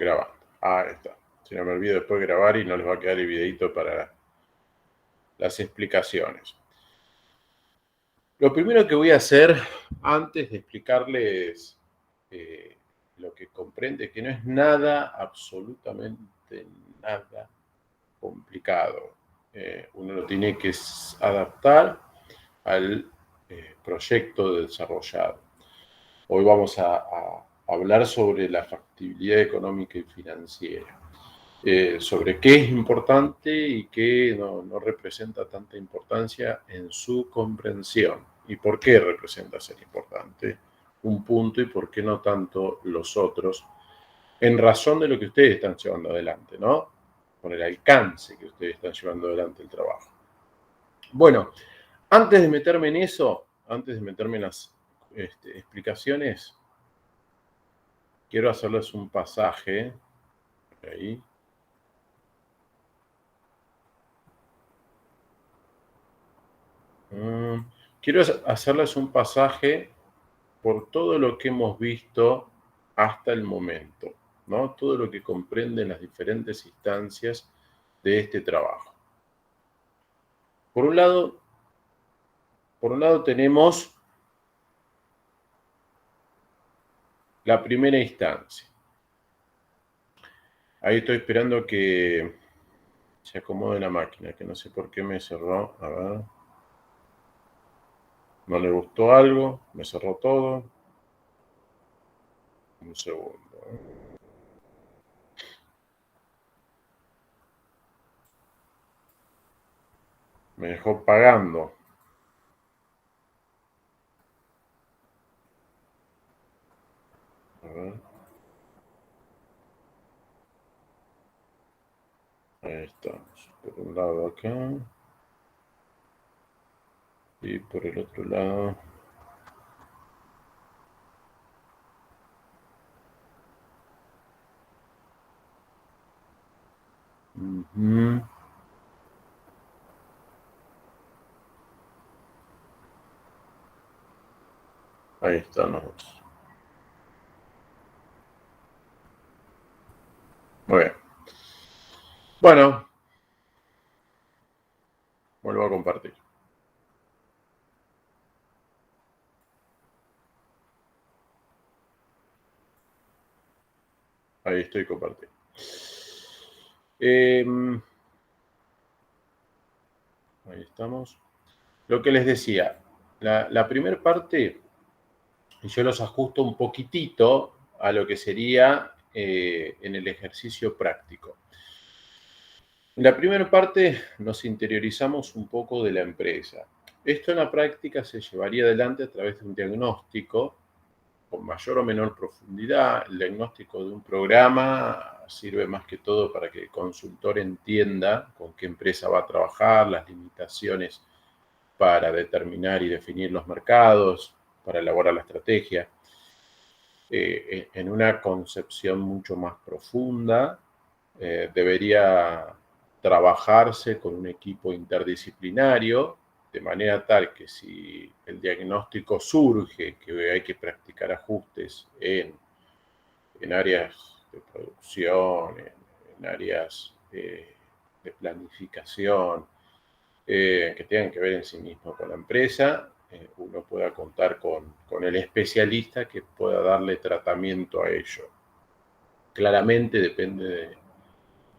Grabando. Ahí está. Si no me olvido después de grabar y no les va a quedar el videito para las explicaciones. Lo primero que voy a hacer antes de explicarles lo que comprende, que no es nada, absolutamente nada complicado. Uno lo tiene que adaptar al proyecto desarrollado. Hoy vamos a hablar sobre la factibilidad económica y financiera, sobre qué es importante y qué no representa tanta importancia en su comprensión y por qué representa ser importante un punto y por qué no tanto los otros, en razón de lo que ustedes están llevando adelante, ¿no? Con el alcance que ustedes están llevando adelante el trabajo. Bueno, antes de meterme en eso, antes de meterme en las explicaciones, quiero hacerles un pasaje. Ahí. Quiero hacerles un pasaje por todo lo que hemos visto hasta el momento, ¿no? Todo lo que comprenden las diferentes instancias de este trabajo. Por un lado tenemos la primera instancia. Ahí estoy esperando que se acomode la máquina, que no sé por qué me cerró. A ver. ¿No le gustó algo? ¿Me cerró todo? Un segundo. Me dejó pagando. A ver. Ahí estamos. Por un lado acá. Y por el otro lado. Ahí estamos. Muy bien. Bueno, vuelvo a compartir. Ahí estoy compartiendo. Ahí estamos. Lo que les decía, la primera parte, yo los ajusto un poquitito a lo que sería en el ejercicio práctico. En la primera parte nos interiorizamos un poco de la empresa. Esto en la práctica se llevaría adelante a través de un diagnóstico con mayor o menor profundidad. El diagnóstico de un programa sirve más que todo para que el consultor entienda con qué empresa va a trabajar, las limitaciones para determinar y definir los mercados, para elaborar la estrategia. En una concepción mucho más profunda, debería trabajarse con un equipo interdisciplinario, de manera tal que si el diagnóstico surge, que hay que practicar ajustes en áreas de producción, en áreas de planificación, que tengan que ver en sí mismo con la empresa, uno pueda contar con el especialista que pueda darle tratamiento a ello. Claramente depende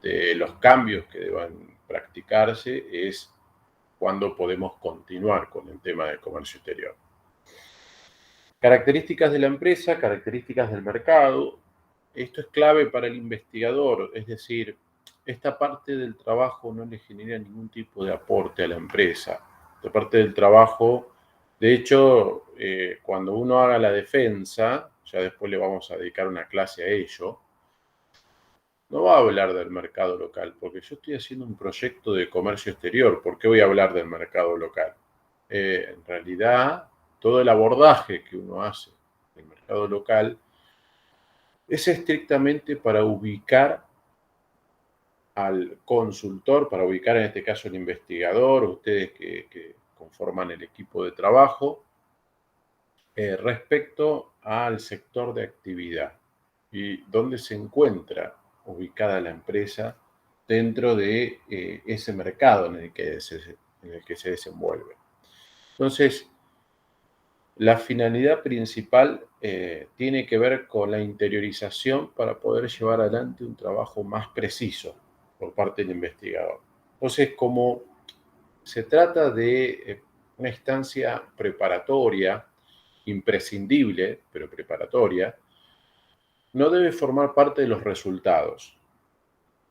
de los cambios que deban practicarse, es cuando podemos continuar con el tema del comercio exterior. Características de la empresa, características del mercado. Esto es clave para el investigador, es decir, esta parte del trabajo no le genera ningún tipo de aporte a la empresa. Esta parte del trabajo, de hecho, cuando uno haga la defensa, ya después le vamos a dedicar una clase a ello, no va a hablar del mercado local, porque yo estoy haciendo un proyecto de comercio exterior. ¿Por qué voy a hablar del mercado local? En realidad, todo el abordaje que uno hace del mercado local es estrictamente para ubicar al consultor, para ubicar en este caso al investigador, ustedes que conforman el equipo de trabajo, respecto al sector de actividad. y dónde se encuentra ubicada la empresa dentro de ese mercado en el que se desenvuelve. Entonces, la finalidad principal tiene que ver con la interiorización para poder llevar adelante un trabajo más preciso por parte del investigador. Entonces, como se trata de una instancia preparatoria, imprescindible, pero preparatoria, no debe formar parte de los resultados,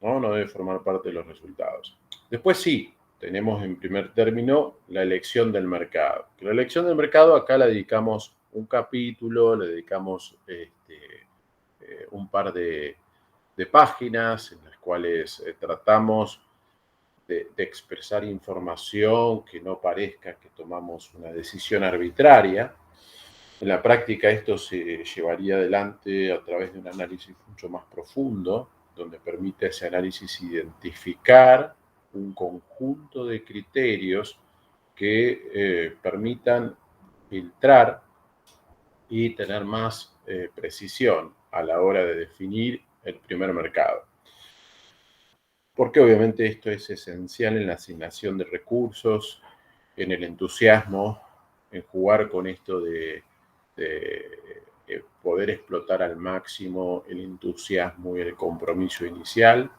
¿no? No debe formar parte de los resultados. Después sí, tenemos en primer término la elección del mercado. La elección del mercado acá la dedicamos un capítulo, le dedicamos un par de páginas en las cuales tratamos de expresar información que no parezca que tomamos una decisión arbitraria. En la práctica esto se llevaría adelante a través de un análisis mucho más profundo, donde permite ese análisis identificar un conjunto de criterios que permitan filtrar y tener más precisión a la hora de definir el primer mercado. Porque obviamente esto es esencial en la asignación de recursos, en el entusiasmo, en jugar con esto de poder explotar al máximo el entusiasmo y el compromiso inicial.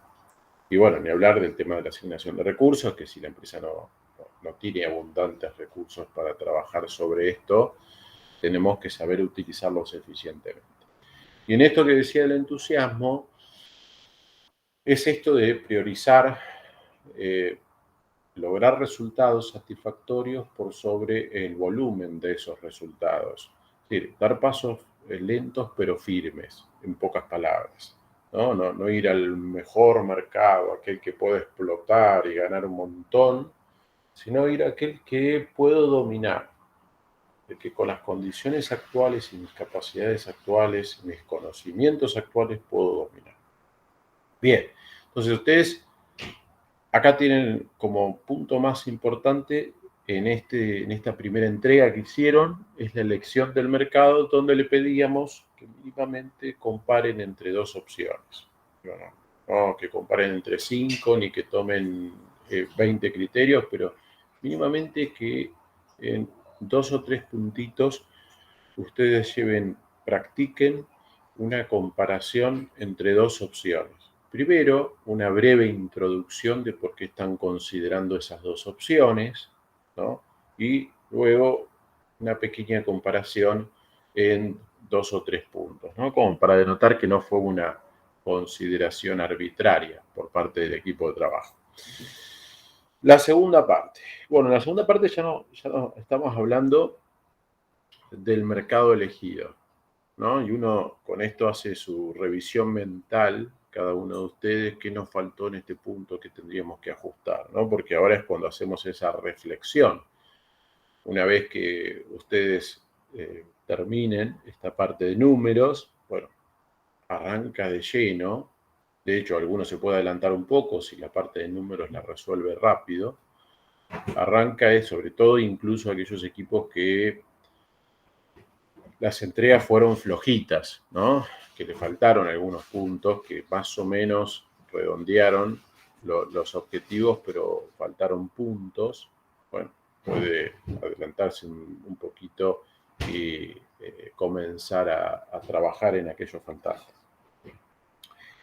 Y bueno, ni hablar del tema de la asignación de recursos, que si la empresa no tiene abundantes recursos para trabajar sobre esto, tenemos que saber utilizarlos eficientemente. Y en esto que decía del entusiasmo, es esto de priorizar, lograr resultados satisfactorios por sobre el volumen de esos resultados. Es decir, dar pasos lentos pero firmes, en pocas palabras. No ir al mejor mercado, aquel que puede explotar y ganar un montón, sino ir a aquel que puedo dominar, el que con las condiciones actuales y mis capacidades actuales, mis conocimientos actuales puedo dominar. Bien, entonces ustedes acá tienen como punto más importante en esta primera entrega que hicieron, es la elección del mercado, donde le pedíamos que mínimamente comparen entre dos opciones. No que comparen entre 5, ni que tomen 20 criterios, pero mínimamente que en 2 o 3 puntitos ustedes practiquen una comparación entre dos opciones. Primero, una breve introducción de por qué están considerando esas dos opciones, ¿no? Y luego una pequeña comparación en 2 o 3 puntos, ¿no? Como para denotar que no fue una consideración arbitraria por parte del equipo de trabajo. La segunda parte. Bueno, en la segunda parte ya no estamos hablando del mercado elegido, ¿no? Y uno con esto hace su revisión mental, cada uno de ustedes, qué nos faltó en este punto que tendríamos que ajustar, ¿no? Porque ahora es cuando hacemos esa reflexión. Una vez que ustedes terminen esta parte de números, bueno, arranca de lleno. De hecho, alguno se puede adelantar un poco si la parte de números la resuelve rápido. Arranca sobre todo incluso aquellos equipos que las entregas fueron flojitas, ¿no? Que le faltaron algunos puntos que más o menos redondearon los objetivos, pero faltaron puntos. Bueno, puede adelantarse un poquito y comenzar a trabajar en aquellos faltantes.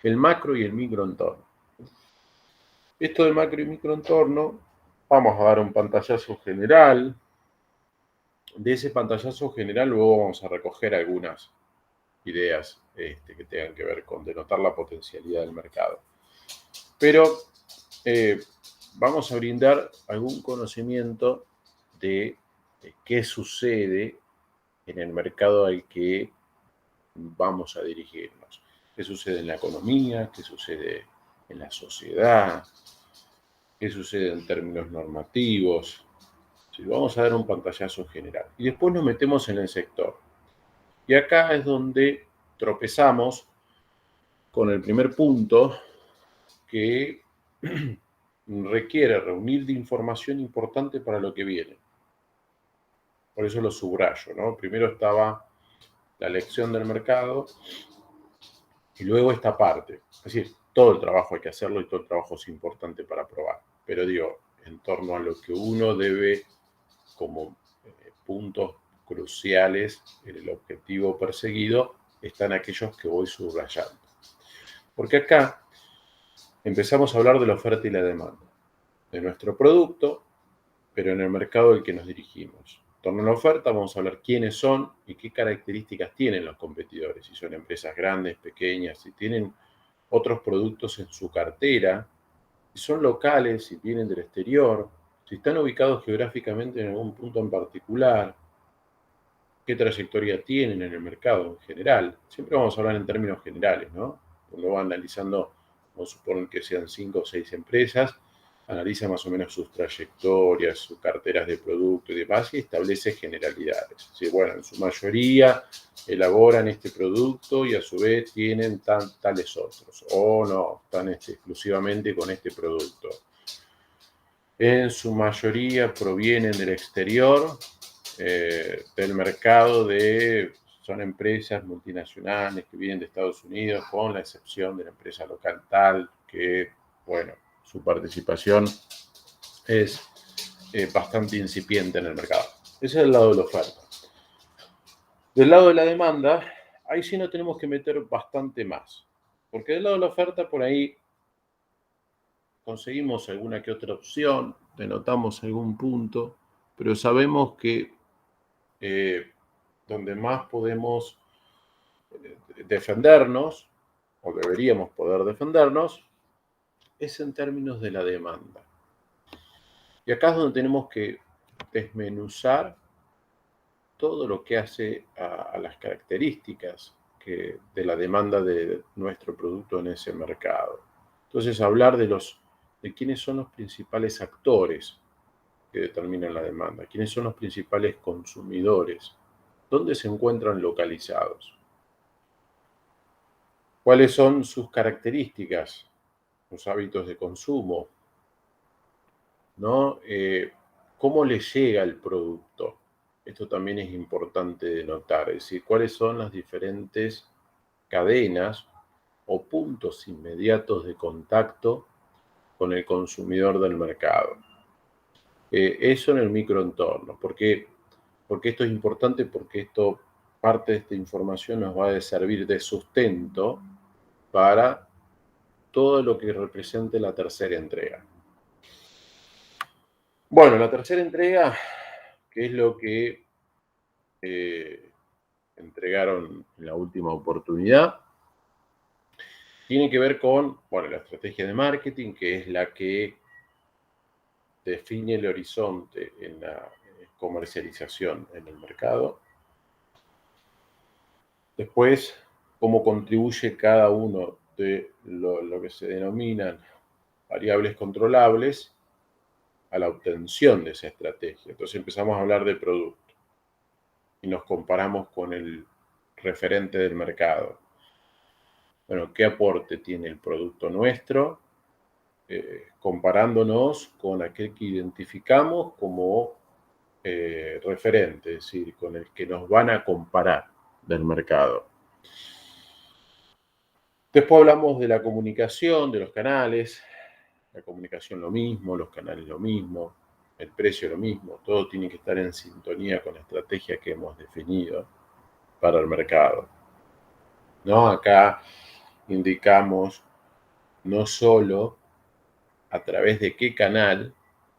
El macro y el microentorno. Esto del macro y microentorno, vamos a dar un pantallazo general. De ese pantallazo general luego vamos a recoger algunas ideas que tengan que ver con denotar la potencialidad del mercado. Pero vamos a brindar algún conocimiento de qué sucede en el mercado al que vamos a dirigirnos. ¿Qué sucede en la economía? ¿Qué sucede en la sociedad? ¿Qué sucede en términos normativos? Sí, vamos a dar un pantallazo general. Y después nos metemos en el sector. Y acá es donde tropezamos con el primer punto, que requiere reunir de información importante para lo que viene. Por eso lo subrayo, ¿no? Primero estaba la elección del mercado, Y luego esta parte, es decir, todo el trabajo hay que hacerlo y todo el trabajo es importante para probar. Pero digo, en torno a lo que uno debe como puntos cruciales en el objetivo perseguido, están aquellos que voy subrayando. Porque acá empezamos a hablar de la oferta y la demanda, de nuestro producto, pero en el mercado al que nos dirigimos. En torno a la oferta vamos a hablar quiénes son y qué características tienen los competidores, si son empresas grandes, pequeñas, si tienen otros productos en su cartera, si son locales, si vienen del exterior, si están ubicados geográficamente en algún punto en particular, qué trayectoria tienen en el mercado en general. Siempre vamos a hablar en términos generales, ¿no? Cuando va analizando, vamos a suponer que sean 5 o 6 empresas, analiza más o menos sus trayectorias, sus carteras de producto y demás y establece generalidades. Sí, bueno, en su mayoría elaboran este producto y a su vez tienen tales otros, o no, están exclusivamente con este producto. En su mayoría provienen del exterior, del mercado son empresas multinacionales que vienen de Estados Unidos, con la excepción de la empresa local tal, que, bueno, su participación es bastante incipiente en el mercado. Ese es el lado de la oferta. Del lado de la demanda, ahí sí nos tenemos que meter bastante más, porque del lado de la oferta por ahí conseguimos alguna que otra opción, denotamos algún punto, pero sabemos que donde más podemos defendernos, o deberíamos poder defendernos, es en términos de la demanda. Y acá es donde tenemos que desmenuzar todo lo que hace a las características de la demanda de nuestro producto en ese mercado. Entonces, hablar de quiénes son los principales actores que determinan la demanda, quiénes son los principales consumidores, dónde se encuentran localizados, cuáles son sus características, sus hábitos de consumo, ¿no? ¿Cómo les llega el producto? Esto también es importante de notar, es decir, cuáles son las diferentes cadenas o puntos inmediatos de contacto con el consumidor del mercado. Eso en el microentorno. Porque esto es importante? Porque parte de esta información nos va a servir de sustento para todo lo que represente la tercera entrega. Bueno, la tercera entrega, que es lo que entregaron en la última oportunidad, tiene que ver con, bueno, la estrategia de marketing, que es la que define el horizonte en la comercialización en el mercado. Después, cómo contribuye cada uno de lo que se denominan variables controlables a la obtención de esa estrategia. Entonces empezamos a hablar de producto y nos comparamos con el referente del mercado. Bueno, ¿qué aporte tiene el producto nuestro? Comparándonos con aquel que identificamos como referente, es decir, con el que nos van a comparar del mercado. Después hablamos de la comunicación, de los canales, la comunicación lo mismo, los canales lo mismo, el precio lo mismo, todo tiene que estar en sintonía con la estrategia que hemos definido para el mercado. ¿No? Acá indicamos no solo a través de qué canal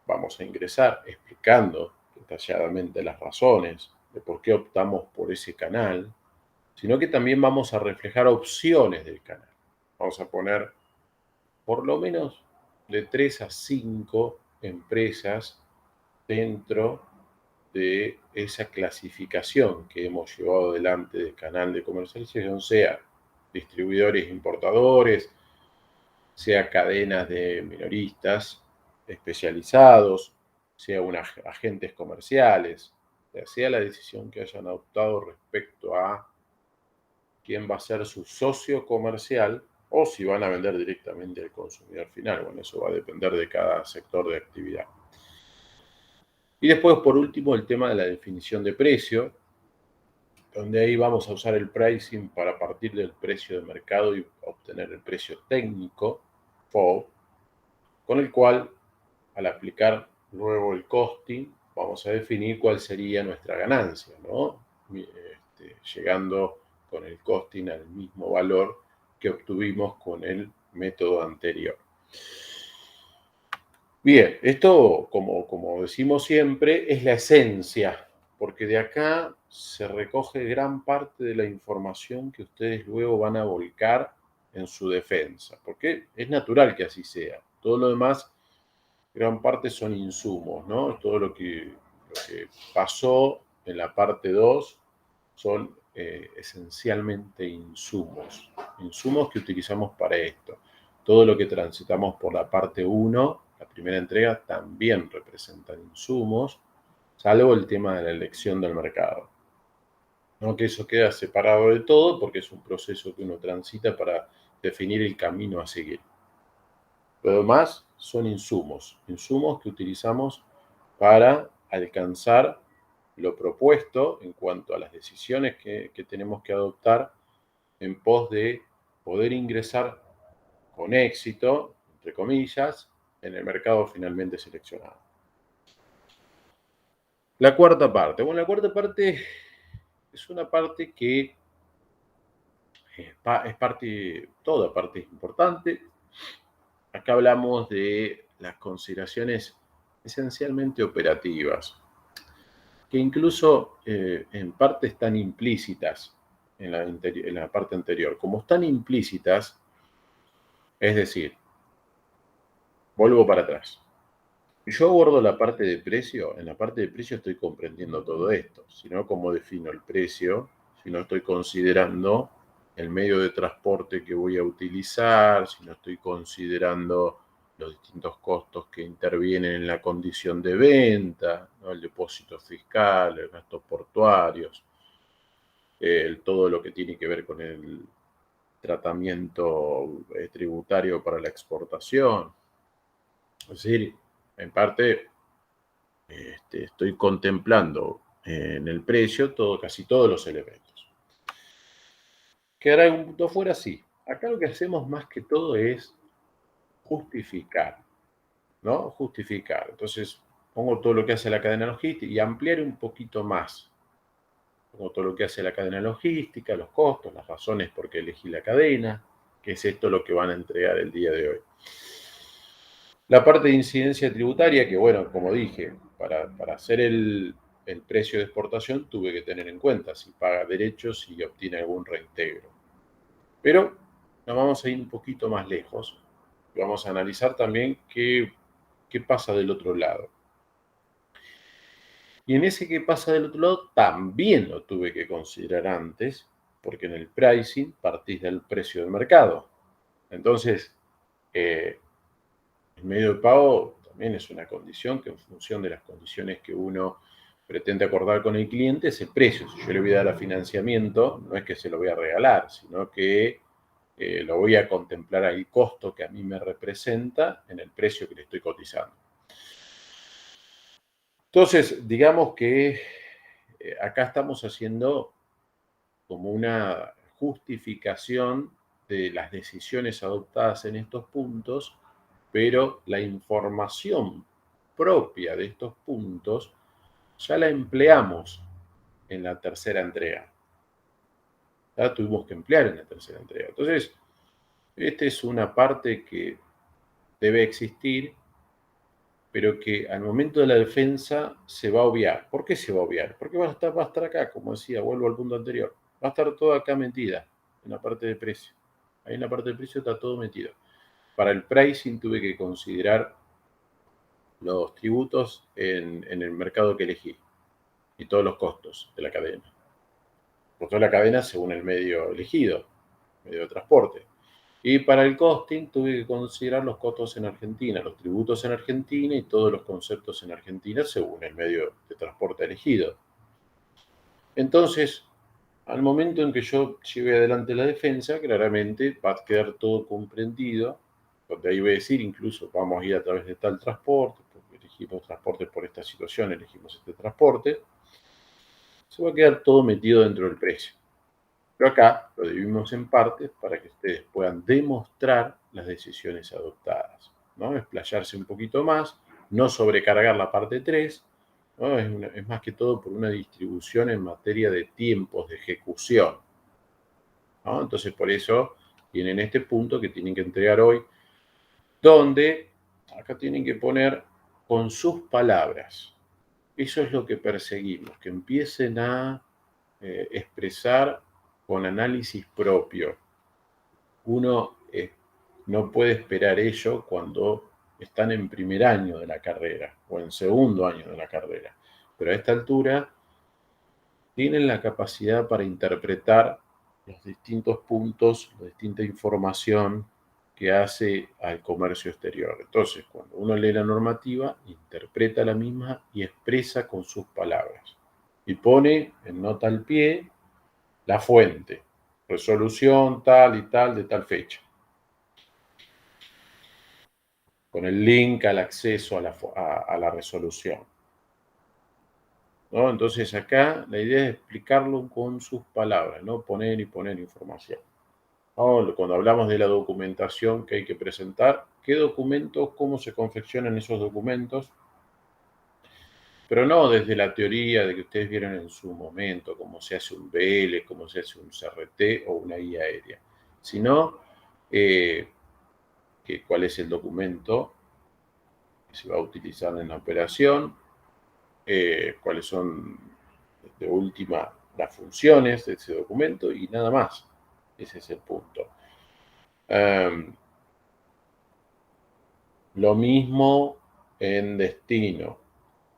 vamos a ingresar, explicando detalladamente las razones de por qué optamos por ese canal, sino que también vamos a reflejar opciones del canal. Vamos a poner por lo menos de 3 a 5 empresas dentro de esa clasificación que hemos llevado adelante del canal de comercialización, sea distribuidores, importadores, sea cadenas de minoristas especializados, sea agentes comerciales, sea la decisión que hayan adoptado respecto a quién va a ser su socio comercial o si van a vender directamente al consumidor final. Bueno, eso va a depender de cada sector de actividad. Y después, por último, el tema de la definición de precio, donde ahí vamos a usar el pricing para partir del precio de mercado y obtener el precio técnico, FOB, con el cual, al aplicar luego el costing, vamos a definir cuál sería nuestra ganancia, ¿no? Llegando con el costing al mismo valor que obtuvimos con el método anterior. Bien, esto, como decimos siempre, es la esencia, porque de acá se recoge gran parte de la información que ustedes luego van a volcar en su defensa, porque es natural que así sea. Todo lo demás, gran parte son insumos, ¿no? Todo lo que pasó en la parte 2 son esencialmente insumos, insumos que utilizamos para esto. Todo lo que transitamos por la parte 1, la primera entrega, también representan insumos, salvo el tema de la elección del mercado. No que eso queda separado de todo porque es un proceso que uno transita para definir el camino a seguir. Lo demás son insumos, insumos que utilizamos para alcanzar lo propuesto en cuanto a las decisiones que tenemos que adoptar en pos de poder ingresar con éxito, entre comillas, en el mercado finalmente seleccionado. La cuarta parte. Bueno, la cuarta parte es una parte que toda parte es importante. Acá hablamos de las consideraciones esencialmente operativas, que incluso en parte están implícitas en la parte anterior. Como están implícitas, es decir, vuelvo para atrás. Yo abordo la parte de precio, en la parte de precio estoy comprendiendo todo esto, sino cómo defino el precio, si no estoy considerando el medio de transporte que voy a utilizar, si no estoy considerando los distintos costos que intervienen en la condición de venta, ¿no? El depósito fiscal, los gastos portuarios, todo lo que tiene que ver con el tratamiento tributario para la exportación. Es decir, en parte estoy contemplando en el precio casi todos los elementos. ¿Quedará algún punto fuera? Sí. Acá lo que hacemos más que todo es justificar, ¿no? Justificar. Entonces, pongo todo lo que hace la cadena logística y ampliar un poquito más. Pongo todo lo que hace la cadena logística, los costos, las razones por qué elegí la cadena, que es esto lo que van a entregar el día de hoy. La parte de incidencia tributaria, que bueno, como dije, para hacer el precio de exportación tuve que tener en cuenta si paga derechos y obtiene algún reintegro. Pero nos vamos a ir un poquito más lejos y vamos a analizar también qué pasa del otro lado. Y en ese que pasa del otro lado también lo tuve que considerar antes, porque en el pricing partís del precio del mercado. Entonces, el medio de pago también es una condición que en función de las condiciones que uno pretende acordar con el cliente, ese precio, si yo le voy a dar financiamiento, no es que se lo voy a regalar, sino que lo voy a contemplar al costo que a mí me representa en el precio que le estoy cotizando. Entonces, digamos que acá estamos haciendo como una justificación de las decisiones adoptadas en estos puntos, pero la información propia de estos puntos ya la empleamos en la tercera entrega. Ya tuvimos que emplear en la tercera entrega. Entonces, esta es una parte que debe existir, pero que al momento de la defensa se va a obviar. ¿Por qué se va a obviar? Porque va a estar acá, como decía, vuelvo al punto anterior. Va a estar todo acá metida en la parte de precio. Ahí en la parte de precio está todo metido. Para el pricing tuve que considerar los tributos en el mercado que elegí y todos los costos de la cadena. Costó la cadena según el medio elegido, medio de transporte. Y para el costing tuve que considerar los costos en Argentina, los tributos en Argentina y todos los conceptos en Argentina según el medio de transporte elegido. Entonces, al momento en que yo lleve adelante la defensa, claramente va a quedar todo comprendido, donde ahí voy a decir, incluso vamos a ir a través de tal transporte, porque elegimos transporte por esta situación, elegimos este transporte. se va a quedar todo metido dentro del precio. Pero acá lo dividimos en partes para que ustedes puedan demostrar las decisiones adoptadas, ¿no? Explayarse un poquito más, no sobrecargar la parte 3, ¿no? Es más que todo por una distribución en materia de tiempos de ejecución, ¿no? Entonces, por eso tienen este punto que tienen que entregar hoy, donde acá tienen que poner con sus palabras. Eso es lo que perseguimos, que empiecen a expresar con análisis propio. Uno no puede esperar ello cuando están en primer año de la carrera o en segundo año de la carrera. Pero a esta altura tienen la capacidad para interpretar los distintos puntos, la distinta información que hace al comercio exterior. Entonces, cuando uno lee la normativa, interpreta la misma y expresa con sus palabras. Y pone en nota al pie la fuente, resolución tal y tal de tal fecha, con el link al acceso a la resolución, ¿no? Entonces acá la idea es explicarlo con sus palabras, no poner y poner información, ¿no? Cuando hablamos de la documentación que hay que presentar, qué documentos, cómo se confeccionan esos documentos, pero no desde la teoría de que ustedes vieron en su momento, cómo se hace un BL, cómo se hace un CRT o una guía aérea, sino que cuál es el documento que se va a utilizar en la operación, cuáles son de última las funciones de ese documento y nada más. Ese es el punto. Lo mismo en destino,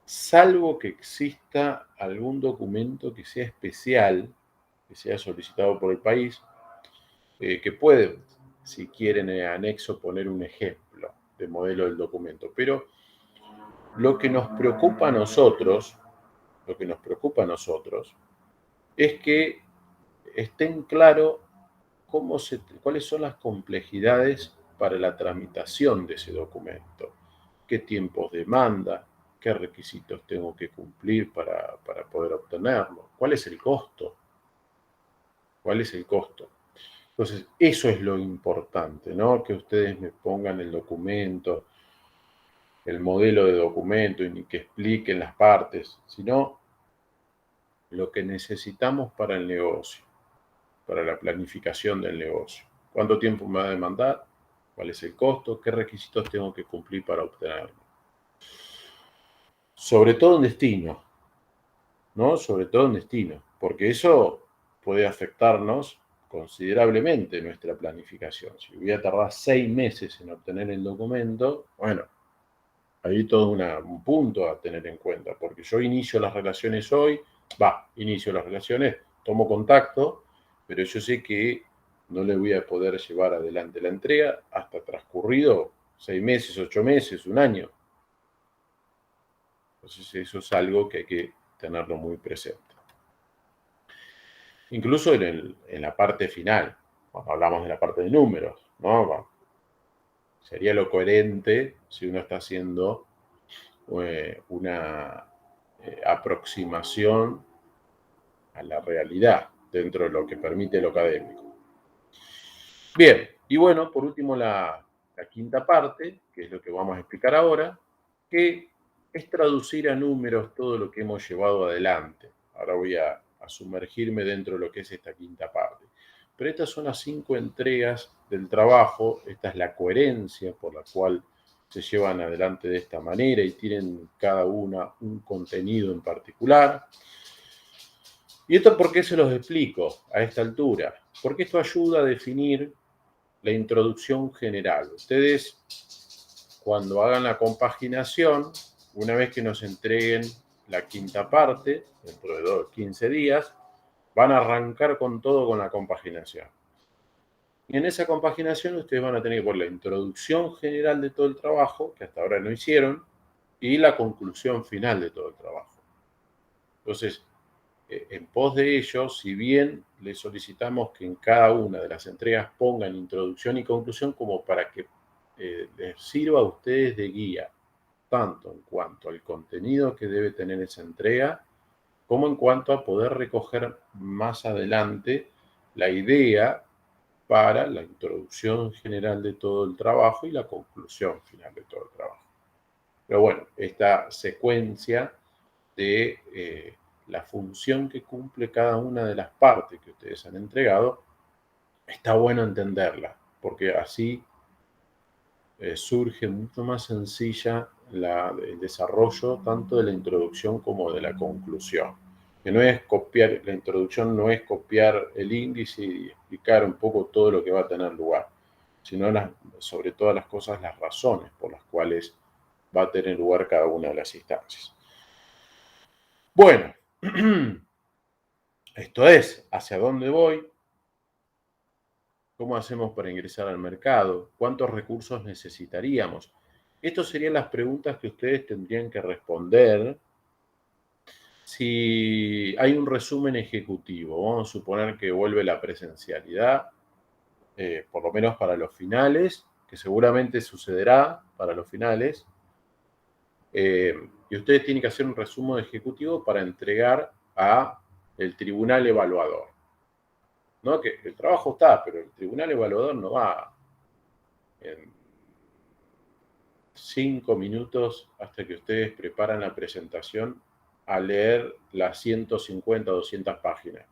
salvo que exista algún documento que sea especial, que sea solicitado por el país, que puede, si quieren en el anexo, poner un ejemplo de modelo del documento. Pero lo que nos preocupa a nosotros, es que estén claro cuáles son las complejidades para la tramitación de ese documento, qué tiempos demanda, qué requisitos tengo que cumplir para poder obtenerlo, cuál es el costo, cuál es el costo. Entonces, eso es lo importante, ¿no? Que ustedes me pongan el documento, el modelo de documento y que expliquen las partes, sino lo que necesitamos para el negocio, para la planificación del negocio. ¿Cuánto tiempo me va a demandar? ¿Cuál es el costo? ¿Qué requisitos tengo que cumplir para obtenerlo? Sobre todo en destino, ¿no? Sobre todo en destino, porque eso puede afectarnos considerablemente nuestra planificación. Si voy a tardar 6 meses en obtener el documento, bueno, hay todo un punto a tener en cuenta, porque yo inicio las relaciones hoy, inicio las relaciones, tomo contacto, pero yo sé que no le voy a poder llevar adelante la entrega hasta transcurrido 6 meses, 8 meses, un año. Entonces eso es algo que hay que tenerlo muy presente. Incluso en la parte final, cuando hablamos de la parte de números, ¿no? Sería lo coherente si uno está haciendo una aproximación a la realidad dentro de lo que permite lo académico. Bien, y bueno, por último la quinta parte, que es lo que vamos a explicar ahora, que es traducir a números todo lo que hemos llevado adelante. Ahora voy a sumergirme dentro de lo que es esta quinta parte. Pero estas son las 5 entregas del trabajo, esta es la coherencia por la cual se llevan adelante de esta manera y tienen cada una un contenido en particular. ¿Y esto por qué se los explico a esta altura? Porque esto ayuda a definir la introducción general. Ustedes, cuando hagan la compaginación, una vez que nos entreguen la quinta parte, dentro de 15 días, van a arrancar con todo con la compaginación. Y en esa compaginación ustedes van a tener que poner la introducción general de todo el trabajo, que hasta ahora no hicieron, y la conclusión final de todo el trabajo. Entonces, en pos de ello, si bien les solicitamos que en cada una de las entregas pongan introducción y conclusión como para que les sirva a ustedes de guía, tanto en cuanto al contenido que debe tener esa entrega, como en cuanto a poder recoger más adelante la idea para la introducción general de todo el trabajo y la conclusión final de todo el trabajo. Pero bueno, esta secuencia de la función que cumple cada una de las partes que ustedes han entregado, está bueno entenderla, porque así surge mucho más sencilla el desarrollo tanto de la introducción como de la conclusión. Que no es copiar, la introducción no es copiar el índice y explicar un poco todo lo que va a tener lugar, sino sobre todas las cosas, las razones por las cuales va a tener lugar cada una de las instancias. Bueno, esto es, ¿hacia dónde voy? ¿Cómo hacemos para ingresar al mercado? ¿Cuántos recursos necesitaríamos? Estas serían las preguntas que ustedes tendrían que responder si hay un resumen ejecutivo. Vamos a suponer que vuelve la presencialidad, por lo menos para los finales, que seguramente sucederá para los finales. Y ustedes tienen que hacer un resumen ejecutivo para entregar a el tribunal evaluador. ¿No? Que el trabajo está, pero el tribunal evaluador no va en 5 minutos hasta que ustedes preparan la presentación a leer las 150 o 200 páginas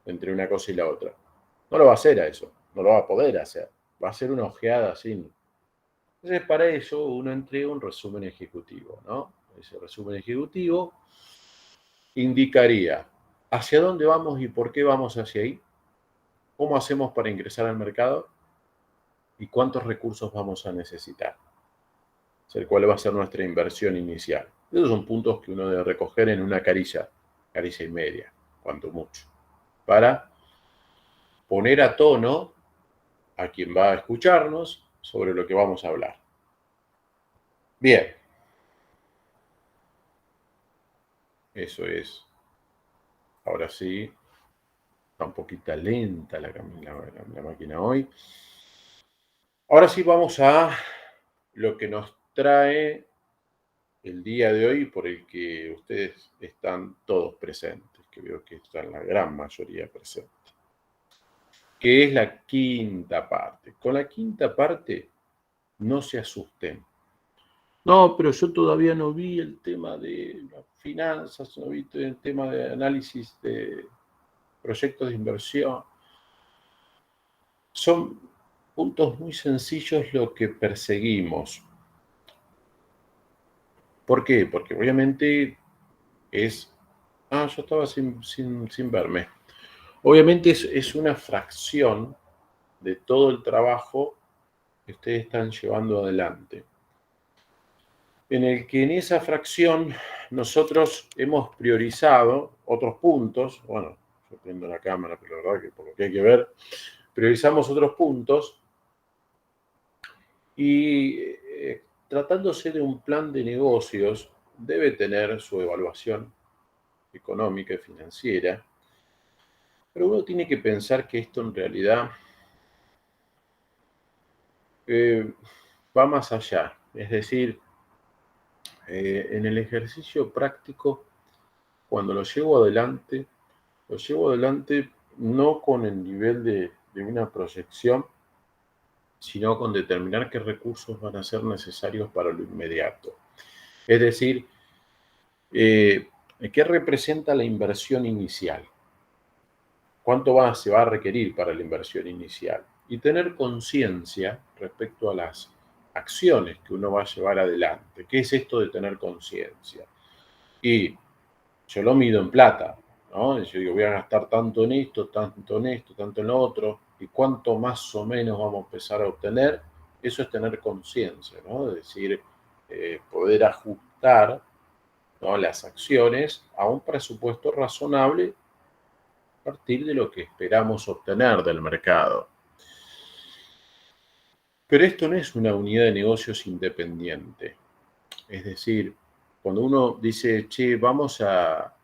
entre una cosa y la otra. No lo va a hacer a eso, no lo va a poder hacer. Va a ser una ojeada así. Entonces, para eso uno entrega un resumen ejecutivo, ¿no? Ese resumen ejecutivo indicaría hacia dónde vamos y por qué vamos hacia ahí, cómo hacemos para ingresar al mercado y cuántos recursos vamos a necesitar. ¿Cuál va a ser nuestra inversión inicial? Esos son puntos que uno debe recoger en una caricia y media, cuanto mucho, para poner a tono a quien va a escucharnos sobre lo que vamos a hablar. Bien, eso es. Ahora sí, está un poquito lenta la máquina hoy. Ahora sí vamos a lo que nos trae el día de hoy, por el que ustedes están todos presentes, que veo que están la gran mayoría presentes, que es la quinta parte. Con la quinta parte, no se asusten. No, pero yo todavía no vi el tema de las finanzas, no vi el tema de análisis de proyectos de inversión. Son puntos muy sencillos lo que perseguimos. ¿Por qué? Porque obviamente es... Ah, yo estaba sin verme. Obviamente es una fracción de todo el trabajo que ustedes están llevando adelante, en el que en esa fracción nosotros hemos priorizado otros puntos. Bueno, yo prendo la cámara, pero la verdad que por lo que hay que ver, priorizamos otros puntos y tratándose de un plan de negocios, debe tener su evaluación económica y financiera, pero uno tiene que pensar que esto en realidad va más allá. Es decir, en el ejercicio práctico, cuando lo llevo adelante no con el nivel de una proyección, sino con determinar qué recursos van a ser necesarios para lo inmediato. Es decir, ¿qué representa la inversión inicial? ¿Cuánto se va a requerir para la inversión inicial? Y tener conciencia respecto a las acciones que uno va a llevar adelante. ¿Qué es esto de tener conciencia? Y yo lo mido en plata, ¿no? Yo digo, voy a gastar tanto en esto, tanto en esto, tanto en lo otro, y cuánto más o menos vamos a empezar a obtener. Eso es tener conciencia, ¿no? Es decir, poder ajustar, ¿no?, las acciones a un presupuesto razonable a partir de lo que esperamos obtener del mercado. Pero esto no es una unidad de negocios independiente. Es decir, cuando uno dice, che, vamos a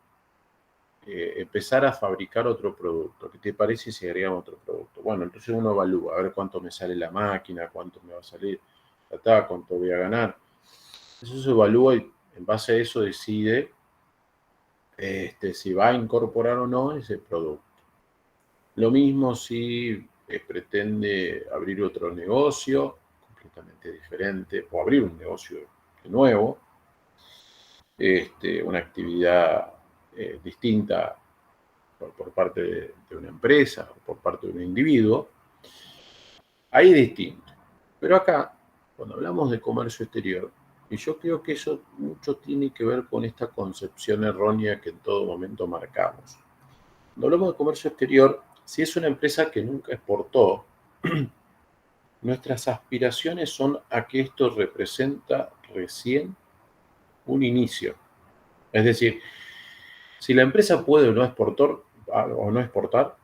empezar a fabricar otro producto, ¿qué te parece si agregamos otro producto? Bueno, entonces uno evalúa, a ver cuánto me sale la máquina, cuánto me va a salir, cuánto voy a ganar. Eso se evalúa y en base a eso decide si va a incorporar o no ese producto. Lo mismo si pretende abrir otro negocio completamente diferente o abrir un negocio nuevo, una actividad distinta por parte de una empresa o por parte de un individuo, ahí es distinto. Pero acá, cuando hablamos de comercio exterior, y yo creo que eso mucho tiene que ver con esta concepción errónea que en todo momento marcamos. Cuando hablamos de comercio exterior, si es una empresa que nunca exportó, nuestras aspiraciones son a que esto representa recién un inicio. Es decir, si la empresa puede o no exportar,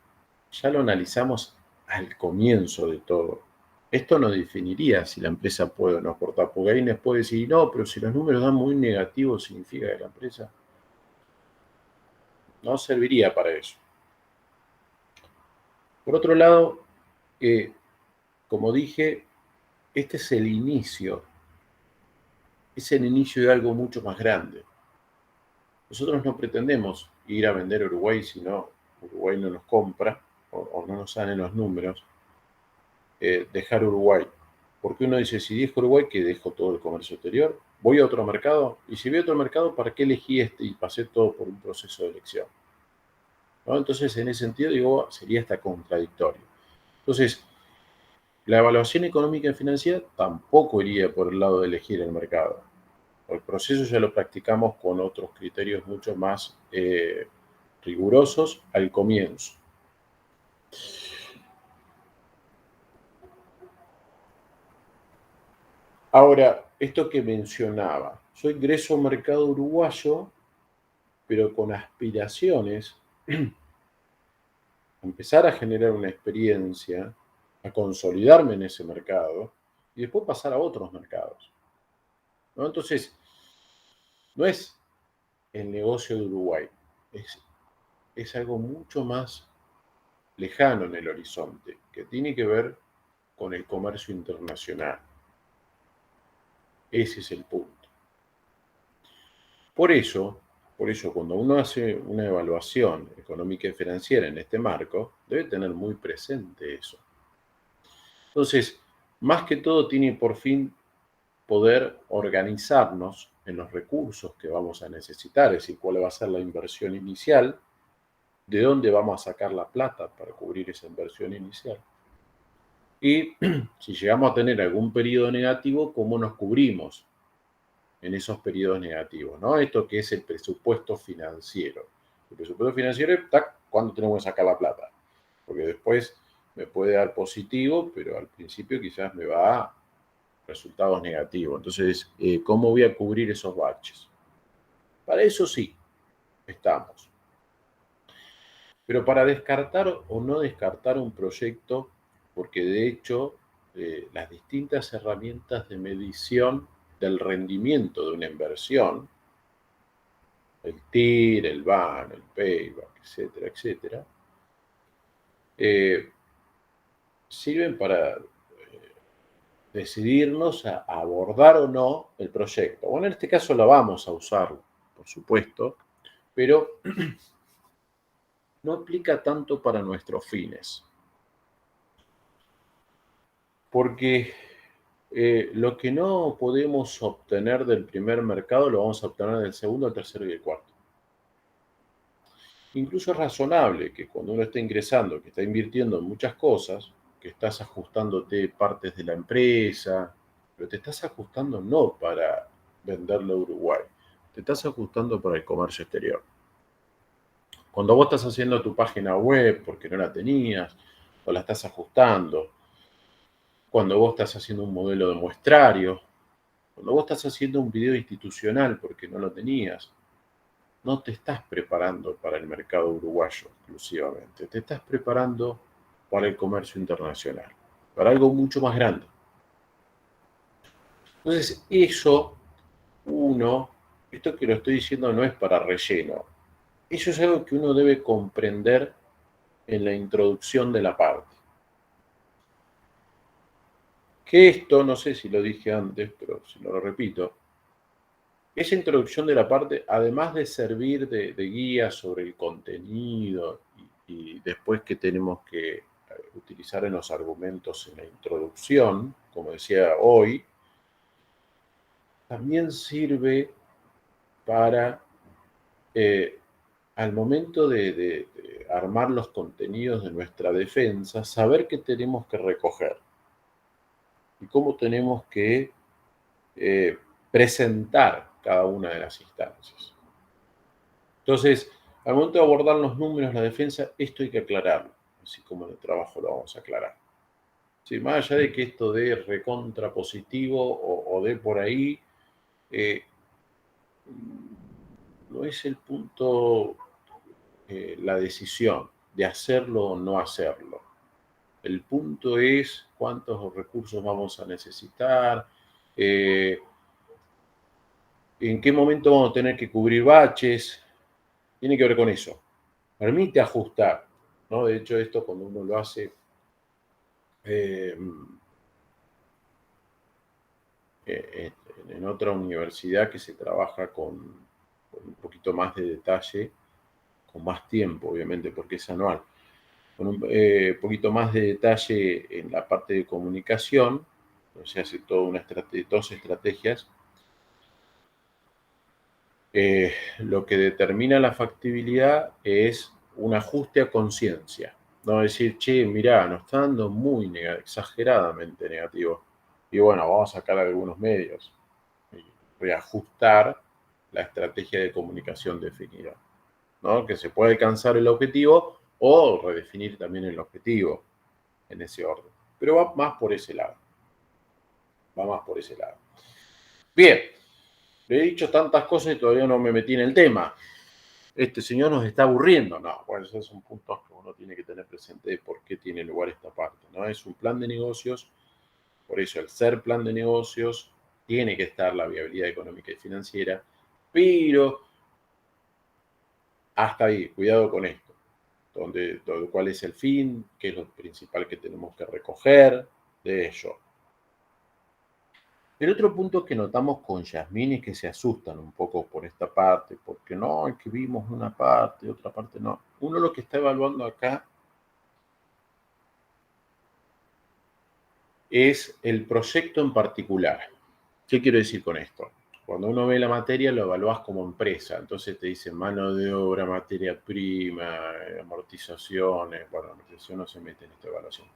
ya lo analizamos al comienzo de todo. Esto no definiría si la empresa puede o no exportar, porque ahí les puede decir, no, pero si los números dan muy negativos, significa que la empresa no serviría para eso. Por otro lado, como dije, este es el inicio de algo mucho más grande. Nosotros no pretendemos ir a vender a Uruguay si no, Uruguay no nos compra o no nos salen los números, dejar Uruguay. Porque uno dice, si dejo Uruguay, ¿qué dejo todo el comercio exterior? ¿Voy a otro mercado? Y si voy a otro mercado, ¿para qué elegí este y pasé todo por un proceso de elección? ¿No? Entonces, en ese sentido, digo, sería hasta contradictorio. Entonces, la evaluación económica y financiera tampoco iría por el lado de elegir el mercado. El proceso ya lo practicamos con otros criterios mucho más rigurosos al comienzo. Ahora, esto que mencionaba, yo ingreso al mercado uruguayo, pero con aspiraciones a empezar a generar una experiencia, a consolidarme en ese mercado y después pasar a otros mercados, ¿no? Entonces, no es el negocio de Uruguay, es algo mucho más lejano en el horizonte, que tiene que ver con el comercio internacional. Ese es el punto. Por eso, cuando uno hace una evaluación económica y financiera en este marco, debe tener muy presente eso. Entonces, más que todo tiene por fin poder organizarnos en los recursos que vamos a necesitar, es decir, cuál va a ser la inversión inicial, de dónde vamos a sacar la plata para cubrir esa inversión inicial. Y si llegamos a tener algún periodo negativo, ¿cómo nos cubrimos en esos periodos negativos, ¿no? Esto que es el presupuesto financiero. El presupuesto financiero está cuando tenemos que sacar la plata, porque después me puede dar positivo, pero al principio quizás me va a resultados negativos. Entonces, ¿cómo voy a cubrir esos baches? Para eso sí, estamos. Pero para descartar o no descartar un proyecto, porque de hecho las distintas herramientas de medición del rendimiento de una inversión, el TIR, el BAN, el payback, etcétera, etcétera, sirven para decidirnos a abordar o no el proyecto. Bueno, en este caso la vamos a usar, por supuesto, pero no aplica tanto para nuestros fines. Porque lo que no podemos obtener del primer mercado lo vamos a obtener del segundo, el tercero y el cuarto. Incluso es razonable que cuando uno está ingresando, que está invirtiendo en muchas cosas, que estás ajustándote partes de la empresa, pero te estás ajustando no para venderlo a Uruguay, te estás ajustando para el comercio exterior. Cuando vos estás haciendo tu página web porque no la tenías, o la estás ajustando, cuando vos estás haciendo un modelo de muestrario, cuando vos estás haciendo un video institucional porque no lo tenías, no te estás preparando para el mercado uruguayo exclusivamente, te estás preparando para el comercio internacional, para algo mucho más grande. Entonces, esto que lo estoy diciendo no es para relleno, eso es algo que uno debe comprender en la introducción de la parte. Que esto, no sé si lo dije antes, pero si no lo repito, Esa introducción de la parte, además de servir de guía sobre el contenido y después que tenemos que utilizar en los argumentos en la introducción, como decía hoy, también sirve para, al momento de armar los contenidos de nuestra defensa, saber qué tenemos que recoger y cómo tenemos que presentar cada una de las instancias. Entonces, al momento de abordar los números, la defensa, esto hay que aclararlo, así como en el trabajo lo vamos a aclarar. Sí, más allá de que esto dé recontra positivo o dé por ahí, no es el punto, la decisión de hacerlo o no hacerlo. El punto es cuántos recursos vamos a necesitar, en qué momento vamos a tener que cubrir baches. Tiene que ver con eso. Permite ajustar, ¿no? De hecho, esto cuando uno lo hace en otra universidad que se trabaja con un poquito más de detalle, con más tiempo, obviamente, porque es anual, con un poquito más de detalle en la parte de comunicación, se hace toda una dos estrategias. Lo que determina la factibilidad es un ajuste a conciencia. No decir, che, mirá, nos está dando muy exageradamente negativo. Y bueno, vamos a sacar algunos medios y reajustar la estrategia de comunicación definida, ¿no? Que se puede alcanzar el objetivo o redefinir también el objetivo en ese orden. Pero va más por ese lado. Va más por ese lado. Bien, le he dicho tantas cosas y todavía no me metí en el tema. Este señor nos está aburriendo. No, bueno, esos son puntos que uno tiene que tener presente de por qué tiene lugar esta parte, ¿no? Es un plan de negocios, por eso el ser plan de negocios tiene que estar la viabilidad económica y financiera, pero hasta ahí, cuidado con esto. ¿Cuál es el fin? ¿Qué es lo principal que tenemos que recoger de ello? El otro punto que notamos con Yasmín es que se asustan un poco por esta parte, porque no, es que vimos una parte, otra parte no. Uno lo que está evaluando acá es el proyecto en particular. ¿Qué quiero decir con esto? Cuando uno ve la materia lo evalúas como empresa, entonces te dicen mano de obra, materia prima, amortizaciones, bueno, amortización no se mete en esta evaluación,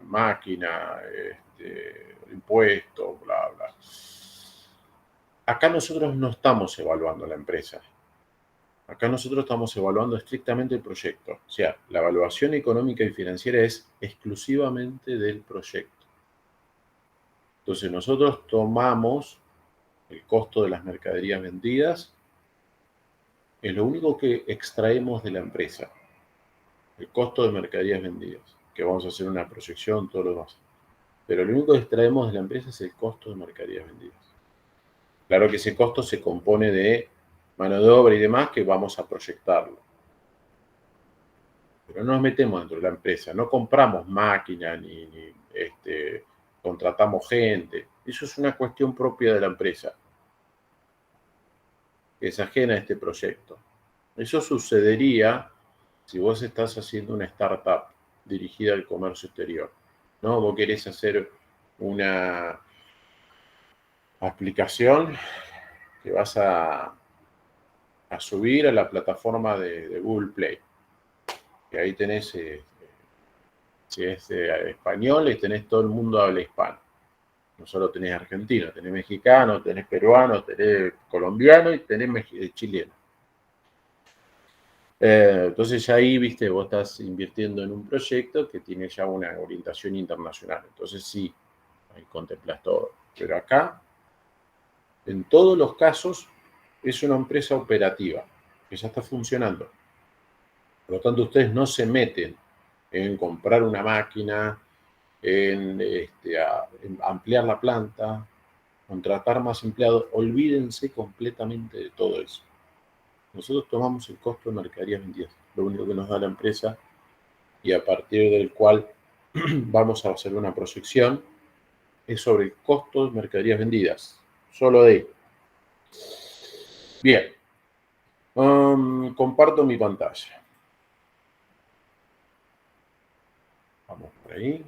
máquina, impuestos, bla, bla. Acá nosotros no estamos evaluando la empresa. Acá nosotros estamos evaluando estrictamente el proyecto. O sea, la evaluación económica y financiera es exclusivamente del proyecto. Entonces nosotros tomamos el costo de las mercaderías vendidas, es lo único que extraemos de la empresa. El costo de mercaderías vendidas, que vamos a hacer una proyección, todo lo demás. Pero lo único que extraemos de la empresa es el costo de mercaderías vendidas. Claro que ese costo se compone de mano de obra y demás que vamos a proyectarlo. Pero no nos metemos dentro de la empresa, no compramos máquinas ni contratamos gente. Eso es una cuestión propia de la empresa, que es ajena a este proyecto. Eso sucedería si vos estás haciendo una startup dirigida al comercio exterior, ¿no? Vos querés hacer una aplicación que vas a subir a la plataforma de Google Play. Que ahí tenés, si es español, tenés todo el mundo habla hispano. No solo tenés argentino, tenés mexicano, tenés peruano, tenés colombiano y tenés chileno. Entonces ya ahí, viste, vos estás invirtiendo en un proyecto que tiene ya una orientación internacional. Entonces sí, ahí contemplas todo. Pero acá, en todos los casos, es una empresa operativa que ya está funcionando. Por lo tanto, ustedes no se meten en comprar una máquina, en ampliar la planta, contratar más empleados. Olvídense completamente de todo eso. Nosotros tomamos el costo de mercaderías vendidas, lo único que nos da la empresa, y a partir del cual vamos a hacer una proyección, es sobre el costo de mercaderías vendidas, solo D. Bien. Comparto mi pantalla. Vamos por ahí.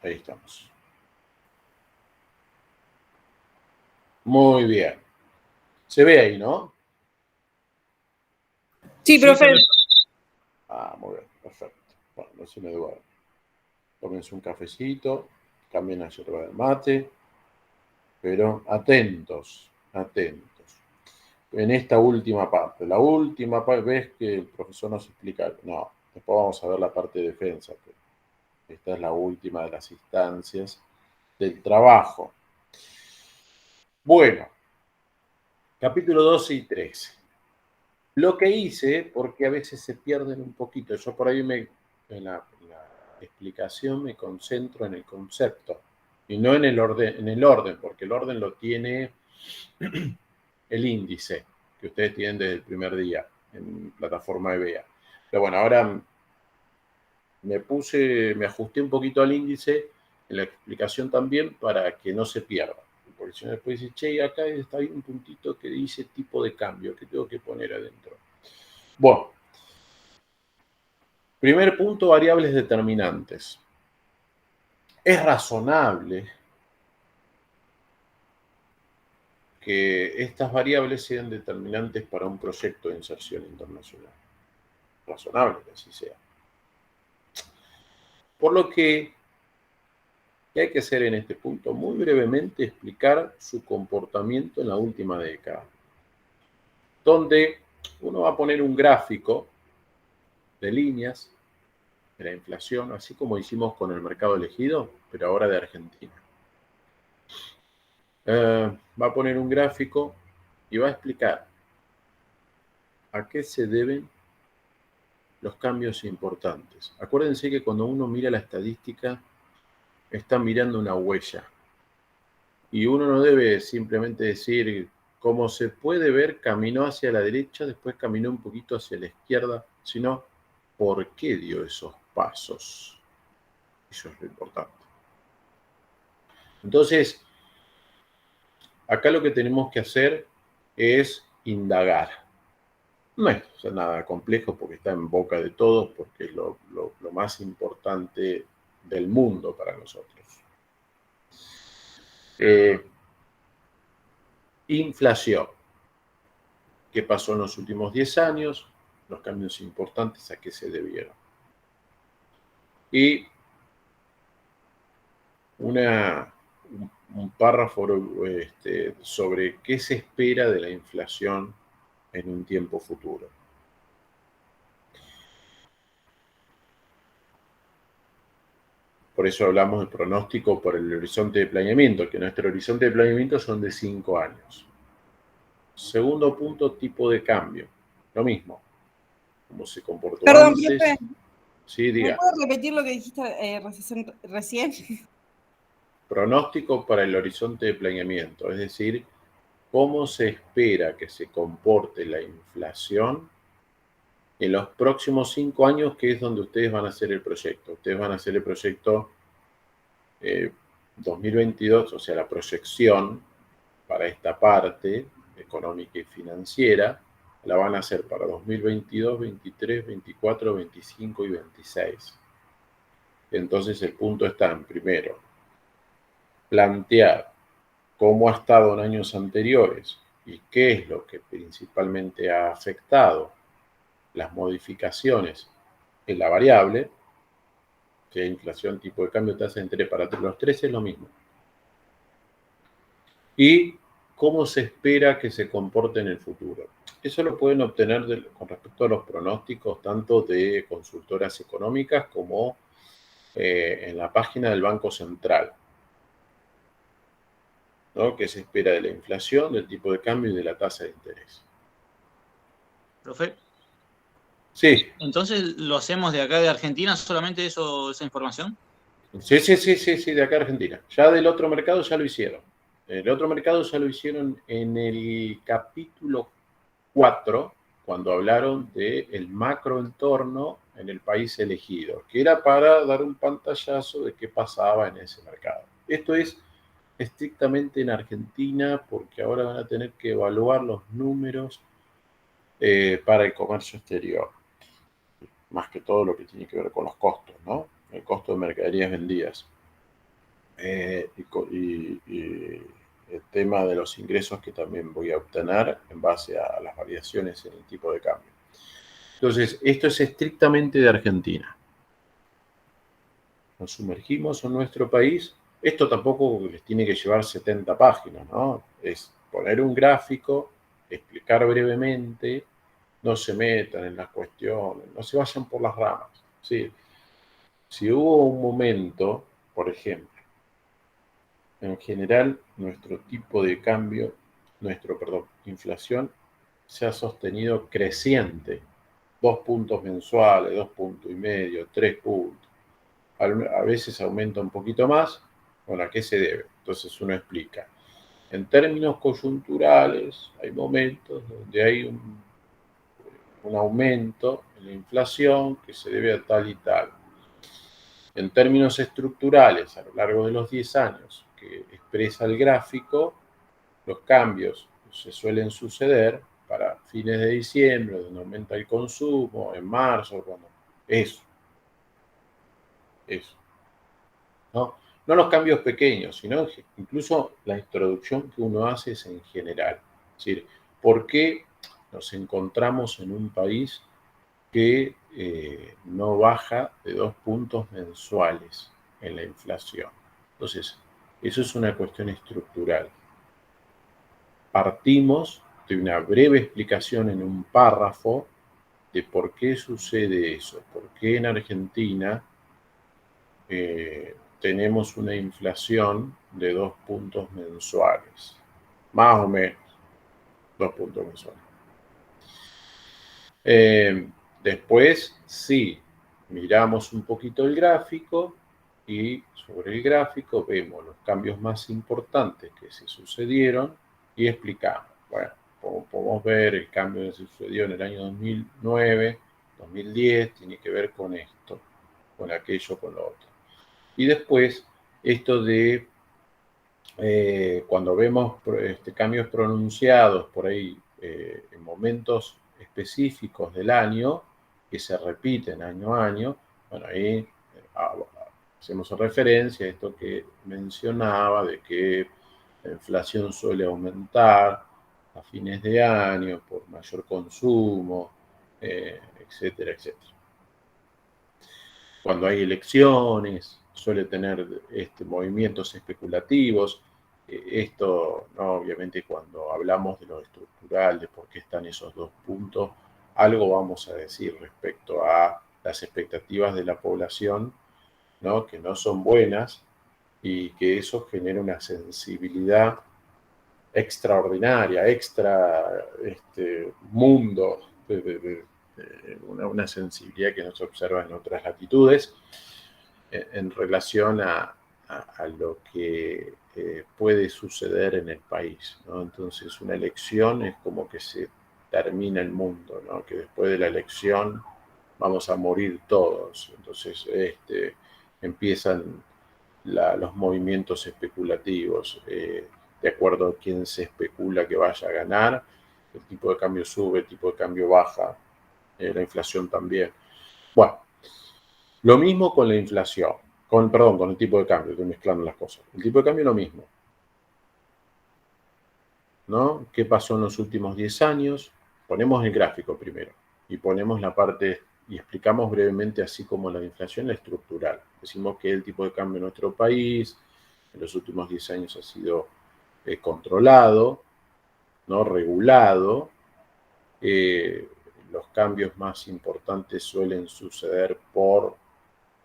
Ahí estamos. Muy bien. Se ve ahí, ¿no? Sí, profe. Muy bien, perfecto. Bueno, no se me duerme. Tómense un cafecito, cambien la yerba de mate, pero atentos, atentos. En esta última parte, ves que el profesor nos explica, no, después vamos a ver la parte de defensa, pero esta es la última de las instancias del trabajo. Bueno, capítulo 12 y 13. Lo que hice, porque a veces se pierden un poquito, yo por ahí en la explicación me concentro en el concepto y no en el orden, porque el orden lo tiene el índice que ustedes tienen desde el primer día en plataforma EBEA. Pero bueno, ahora me ajusté un poquito al índice en la explicación también para que no se pierda. Porque si no después dice, che, acá está ahí un puntito que dice tipo de cambio, que tengo que poner adentro. Bueno, primer punto, variables determinantes. Es razonable que estas variables sean determinantes para un proyecto de inserción internacional. Razonable que así sea. Por lo que hay que hacer en este punto, muy brevemente explicar su comportamiento en la última década, donde uno va a poner un gráfico de líneas de la inflación, así como hicimos con el mercado elegido, pero ahora de Argentina. Va a poner un gráfico y va a explicar a qué se deben los cambios importantes. Acuérdense que cuando uno mira la estadística, está mirando una huella. Y uno no debe simplemente decir, como se puede ver, caminó hacia la derecha, después caminó un poquito hacia la izquierda, sino por qué dio esos pasos. Eso es lo importante. Entonces, acá lo que tenemos que hacer es indagar. No es nada complejo porque está en boca de todos, porque es lo más importante del mundo para nosotros. Inflación. ¿Qué pasó en los últimos 10 años? Los cambios importantes a qué se debieron. Y un párrafo sobre qué se espera de la inflación en un tiempo futuro. Por eso hablamos del pronóstico por el horizonte de planeamiento, que nuestro horizonte de planeamiento son de 5 años. Segundo punto, tipo de cambio. Lo mismo. Cómo se comportó Perdón, antes. profe. Sí, diga. ¿Me puedes repetir lo que dijiste recién? Pronóstico para el horizonte de planeamiento, es decir, cómo se espera que se comporte la inflación en los próximos 5 años, que es donde ustedes van a hacer el proyecto. Ustedes van a hacer el proyecto 2022, o sea, la proyección para esta parte económica y financiera, la van a hacer para 2022, 23, 24, 25 y 26. Entonces el punto está en, primero, plantear cómo ha estado en años anteriores y qué es lo que principalmente ha afectado las modificaciones en la variable, que inflación, tipo de cambio, tasa de interés para los tres es lo mismo. Y cómo se espera que se comporte en el futuro. Eso lo pueden obtener con respecto a los pronósticos tanto de consultoras económicas como en la página del Banco Central, ¿no? ¿Qué se espera de la inflación, del tipo de cambio y de la tasa de interés? Profe. Sí. Entonces, ¿lo hacemos de acá de Argentina solamente esa información? Sí, de acá a Argentina. Ya del otro mercado ya lo hicieron. El otro mercado ya lo hicieron en el capítulo 4, cuando hablaron del macroentorno en el país elegido, que era para dar un pantallazo de qué pasaba en ese mercado. Esto es estrictamente en Argentina, porque ahora van a tener que evaluar los números para el comercio exterior, más que todo lo que tiene que ver con los costos, ¿no? El costo de mercaderías vendidas. Y el tema de los ingresos que también voy a obtener en base a las variaciones en el tipo de cambio. Entonces, esto es estrictamente de Argentina. Nos sumergimos en nuestro país. Esto tampoco les tiene que llevar 70 páginas, ¿no? Es poner un gráfico, explicar brevemente, no se metan en las cuestiones, no se vayan por las ramas. ¿Sí? Si hubo un momento, por ejemplo, en general, nuestro tipo de cambio, inflación, se ha sostenido creciente. 2 puntos mensuales, 2,5 puntos, 3 puntos. A veces aumenta un poquito más. Bueno, ¿a qué se debe? Entonces uno explica. En términos coyunturales, hay momentos donde hay un aumento en la inflación que se debe a tal y tal. En términos estructurales, a lo largo de los 10 años que expresa el gráfico, los cambios se suelen suceder para fines de diciembre, donde aumenta el consumo, en marzo, cuando eso, ¿no? No los cambios pequeños, sino incluso la introducción que uno hace es en general. Es decir, ¿por qué nos encontramos en un país que no baja de 2 puntos mensuales en la inflación? Entonces, eso es una cuestión estructural. Partimos de una breve explicación en un párrafo de por qué sucede eso, por qué en Argentina tenemos una inflación de 2 puntos mensuales, más o menos 2 puntos mensuales. Después, sí, miramos un poquito el gráfico y sobre el gráfico vemos los cambios más importantes que se sucedieron y explicamos. Bueno, como podemos ver, el cambio que sucedió en el año 2009, 2010, tiene que ver con esto, con aquello, con lo otro. Y después, esto de cuando vemos cambios pronunciados por ahí en momentos específicos del año, que se repiten año a año, bueno, ahí hacemos referencia a esto que mencionaba, de que la inflación suele aumentar a fines de año por mayor consumo, etcétera, etcétera. Cuando hay elecciones, suele tener movimientos especulativos. Esto, ¿no? Obviamente, cuando hablamos de lo estructural, de por qué están esos 2 puntos, algo vamos a decir respecto a las expectativas de la población, ¿no? Que no son buenas y que eso genera una sensibilidad extraordinaria, extra mundo, una sensibilidad que no se observa en otras latitudes en relación a lo que puede suceder en el país, ¿no? Entonces, una elección es como que se termina el mundo, ¿no? Que después de la elección vamos a morir todos. Entonces, empiezan los movimientos especulativos. De acuerdo a quién se especula que vaya a ganar, el tipo de cambio sube, el tipo de cambio baja, la inflación también. Bueno, lo mismo con la inflación, con el tipo de cambio, estoy mezclando las cosas. El tipo de cambio es lo mismo, ¿no? ¿Qué pasó en los últimos 10 años? Ponemos el gráfico primero y ponemos la parte y explicamos brevemente, así como la inflación, la estructural. Decimos que el tipo de cambio en nuestro país en los últimos 10 años ha sido controlado, ¿no? Regulado. Los cambios más importantes suelen suceder por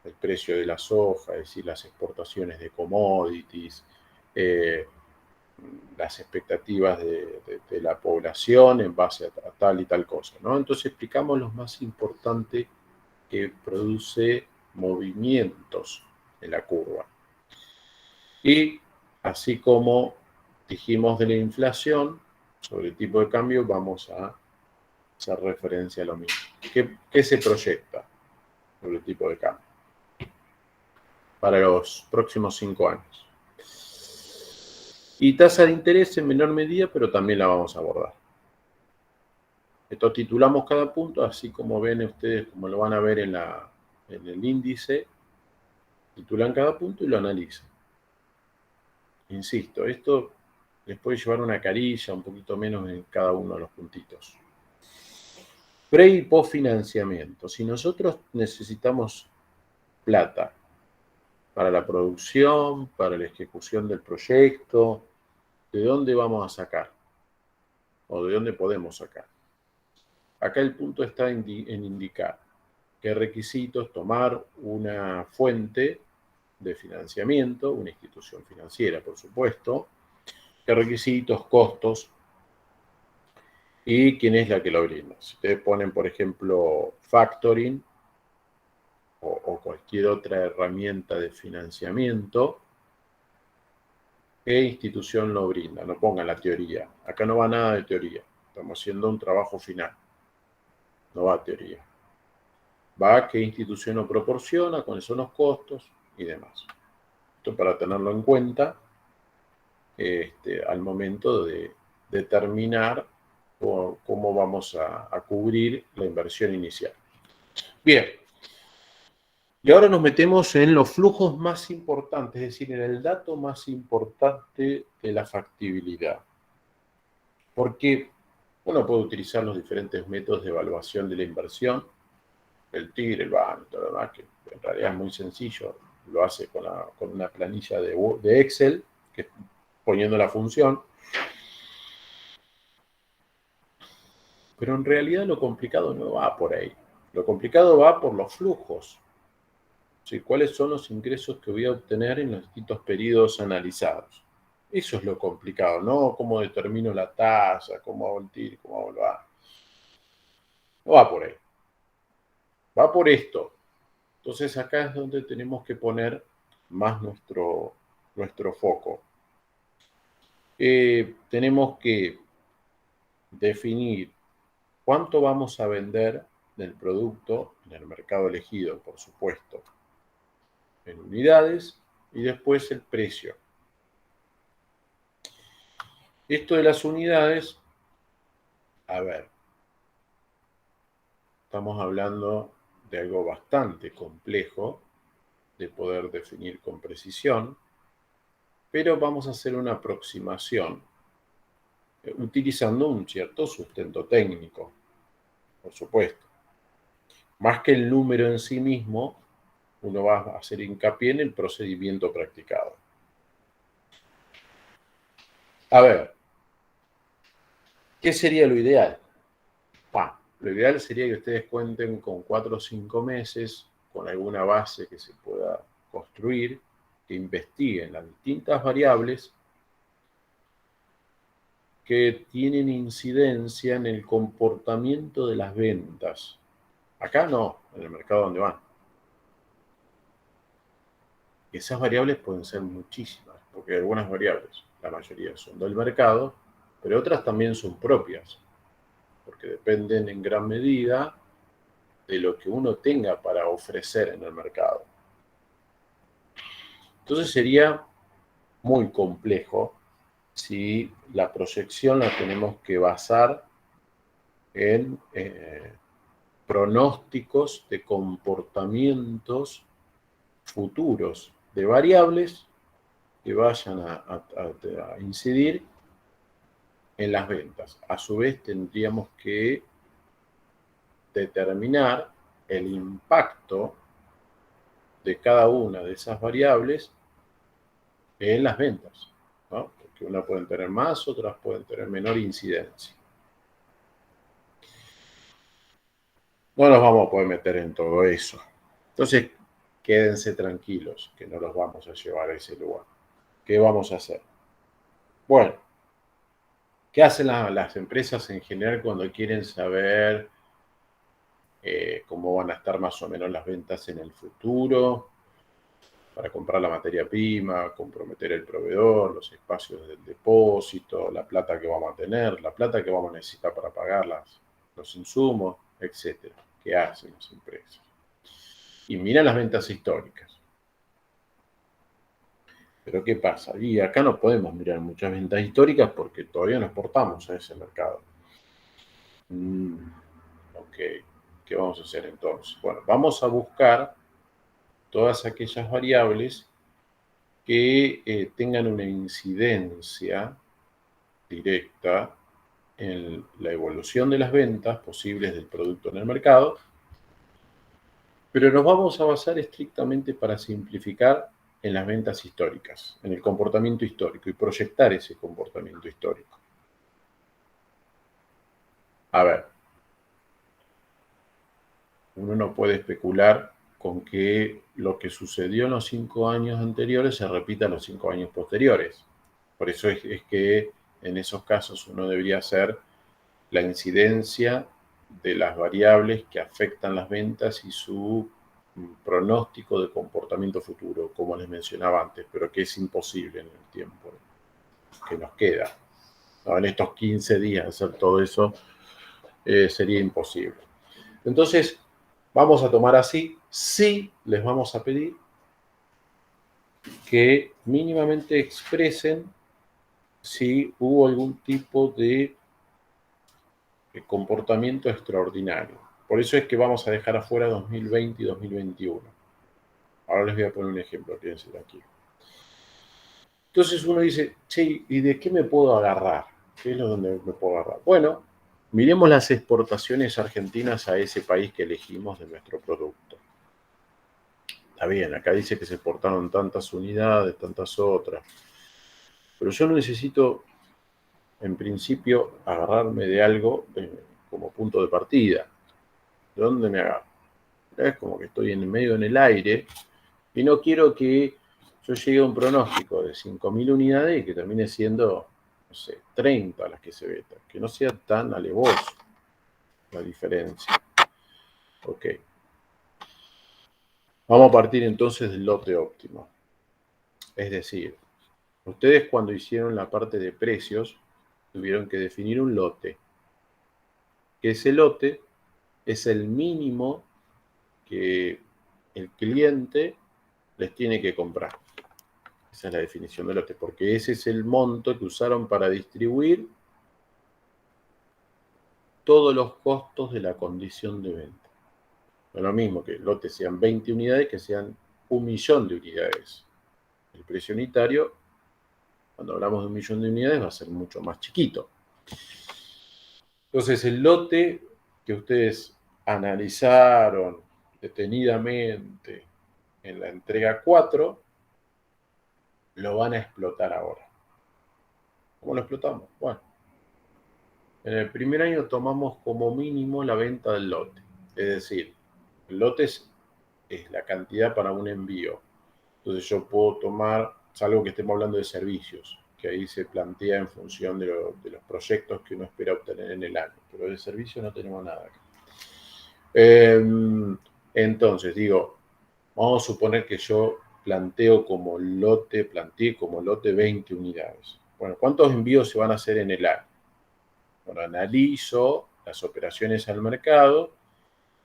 el precio de la soja, es decir, las exportaciones de commodities, las expectativas de la población en base a tal y tal cosa, ¿no? Entonces explicamos lo más importante que produce movimientos en la curva. Y así como dijimos de la inflación, sobre el tipo de cambio, vamos a hacer referencia a lo mismo. ¿Qué se proyecta sobre el tipo de cambio para los próximos 5 años? Y tasa de interés en menor medida, pero también la vamos a abordar. Esto titulamos cada punto, así como ven ustedes, como lo van a ver en el índice, titulan cada punto y lo analizan. Insisto, esto les puede llevar una carilla, un poquito menos en cada uno de los puntitos. Pre y post financiamiento. Si nosotros necesitamos plata para la producción, para la ejecución del proyecto, ¿de dónde vamos a sacar? ¿O de dónde podemos sacar? Acá el punto está en indicar qué requisitos tomar una fuente de financiamiento, una institución financiera, por supuesto, qué requisitos, costos y quién es la que lo brinda. Si ustedes ponen, por ejemplo, factoring o cualquier otra herramienta de financiamiento, ¿qué institución lo brinda? No pongan la teoría. Acá no va nada de teoría. Estamos haciendo un trabajo final. No va a teoría. Va a qué institución lo proporciona, cuáles son los costos y demás. Esto para tenerlo en cuenta al momento de determinar cómo vamos a cubrir la inversión inicial. Bien. Y ahora nos metemos en los flujos más importantes, es decir, en el dato más importante de la factibilidad. Porque uno puede utilizar los diferentes métodos de evaluación de la inversión, el TIR, el BAN, todo lo demás, que en realidad es muy sencillo, lo hace con una planilla de Excel, que es poniendo la función. Pero en realidad lo complicado no va por ahí. Lo complicado va por los flujos. ¿Sí? ¿Cuáles son los ingresos que voy a obtener en los distintos periodos analizados? Eso es lo complicado, ¿no? ¿Cómo determino la tasa? ¿Cómo hago el TIR? ¿Cómo hago el BAN? No va por ahí. Va por esto. Entonces acá es donde tenemos que poner más nuestro foco. Tenemos que definir cuánto vamos a vender del producto en el mercado elegido, por supuesto, en unidades, y después el precio. Esto de las unidades, a ver, estamos hablando de algo bastante complejo de poder definir con precisión, pero vamos a hacer una aproximación utilizando un cierto sustento técnico, por supuesto. Más que el número en sí mismo, uno va a hacer hincapié en el procedimiento practicado. A ver, ¿qué sería lo ideal? Lo ideal sería que ustedes cuenten con 4 o 5 meses, con alguna base que se pueda construir, que investiguen las distintas variables que tienen incidencia en el comportamiento de las ventas. Acá no, en el mercado donde van. Y esas variables pueden ser muchísimas, porque hay algunas variables, la mayoría son del mercado, pero otras también son propias, porque dependen en gran medida de lo que uno tenga para ofrecer en el mercado. Entonces sería muy complejo si la proyección la tenemos que basar en pronósticos de comportamientos futuros de variables que vayan a incidir en las ventas. A su vez tendríamos que determinar el impacto de cada una de esas variables en las ventas, ¿no? Porque unas pueden tener más, otras pueden tener menor incidencia. No nos vamos a poder meter en todo eso. Entonces, quédense tranquilos, que no los vamos a llevar a ese lugar. ¿Qué vamos a hacer? Bueno, ¿qué hacen las empresas en general cuando quieren saber cómo van a estar más o menos las ventas en el futuro? Para comprar la materia prima, comprometer el proveedor, los espacios del depósito, la plata que vamos a tener, la plata que vamos a necesitar para pagar los insumos, etcétera, que hacen las empresas. Y miran las ventas históricas. Pero ¿qué pasa? Y acá no podemos mirar muchas ventas históricas porque todavía no exportamos a ese mercado. Ok, ¿qué vamos a hacer entonces? Bueno, vamos a buscar todas aquellas variables que tengan una incidencia directa en la evolución de las ventas posibles del producto en el mercado, pero nos vamos a basar estrictamente para simplificar en las ventas históricas, en el comportamiento histórico y proyectar ese comportamiento histórico. A ver, uno no puede especular con que lo que sucedió en los 5 años anteriores se repita en los 5 años posteriores. Por eso es que en esos casos uno debería hacer la incidencia de las variables que afectan las ventas y su pronóstico de comportamiento futuro, como les mencionaba antes, pero que es imposible en el tiempo que nos queda. ¿No? En estos 15 días hacer todo eso sería imposible. Entonces, vamos a tomar así, sí les vamos a pedir que mínimamente expresen si hubo algún tipo de comportamiento extraordinario. Por eso es que vamos a dejar afuera 2020 y 2021. Ahora les voy a poner un ejemplo, fíjense aquí. Entonces uno dice, che, ¿y de qué me puedo agarrar? ¿Qué es lo donde me puedo agarrar? Bueno, miremos las exportaciones argentinas a ese país que elegimos de nuestro producto. Está bien, acá dice que se exportaron tantas unidades, tantas otras. Pero yo necesito, en principio, agarrarme de algo como punto de partida. ¿De dónde me agarro? Es como que estoy en medio en el aire y no quiero que yo llegue a un pronóstico de 5.000 unidades y que termine siendo, no sé, 30 las que se vetan. Que no sea tan alevoso la diferencia. Ok. Vamos a partir entonces del lote óptimo. Es decir, ustedes cuando hicieron la parte de precios tuvieron que definir un lote. Que ese lote es el mínimo que el cliente les tiene que comprar. Esa es la definición de lote, porque ese es el monto que usaron para distribuir todos los costos de la condición de venta. No es lo mismo que el lote sean 20 unidades que sean 1.000.000 de unidades. El precio unitario, cuando hablamos de 1.000.000 de unidades, va a ser mucho más chiquito. Entonces, el lote que ustedes analizaron detenidamente en la entrega 4, lo van a explotar ahora. ¿Cómo lo explotamos? Bueno, en el primer año tomamos como mínimo la venta del lote. Es decir, el lote es la cantidad para un envío. Entonces yo puedo tomar, salvo que estemos hablando de servicios, que ahí se plantea en función de los proyectos que uno espera obtener en el año. Pero de servicios no tenemos nada acá. Entonces, digo, vamos a suponer que yo planteé como lote 20 unidades. Bueno, ¿cuántos envíos se van a hacer en el año? Bueno, analizo las operaciones al mercado.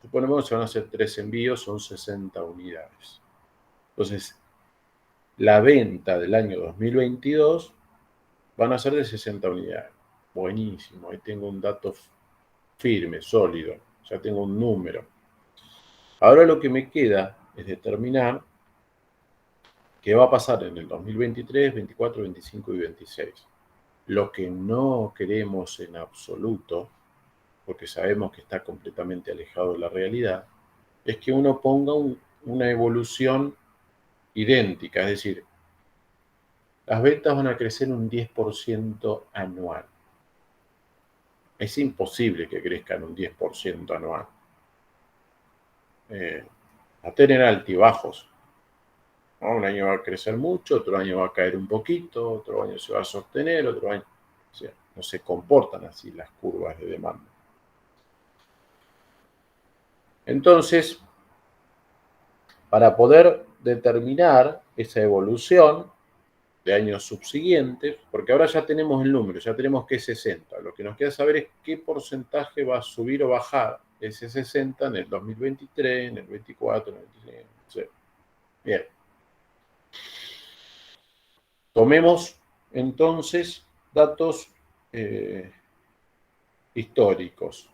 Suponemos que se van a hacer 3 envíos, son 60 unidades. Entonces, la venta del año 2022 van a ser de 60 unidades. Buenísimo, ahí tengo un dato firme, sólido. Ya tengo un número. Ahora lo que me queda es determinar qué va a pasar en el 2023, 24, 25 y 26. Lo que no queremos en absoluto, porque sabemos que está completamente alejado de la realidad, es que uno ponga una evolución idéntica, es decir, las ventas van a crecer un 10% anual. Es imposible que crezcan un 10% anual. Va a tener altibajos. ¿No? Un año va a crecer mucho, otro año va a caer un poquito, otro año se va a sostener, otro año... O sea, no se comportan así las curvas de demanda. Entonces, para poder determinar esa evolución, de años subsiguientes, porque ahora ya tenemos el número, ya tenemos que es 60. Lo que nos queda saber es qué porcentaje va a subir o bajar ese 60 en el 2023, en el 24, en el 25. Sí. Bien. Tomemos entonces datos históricos.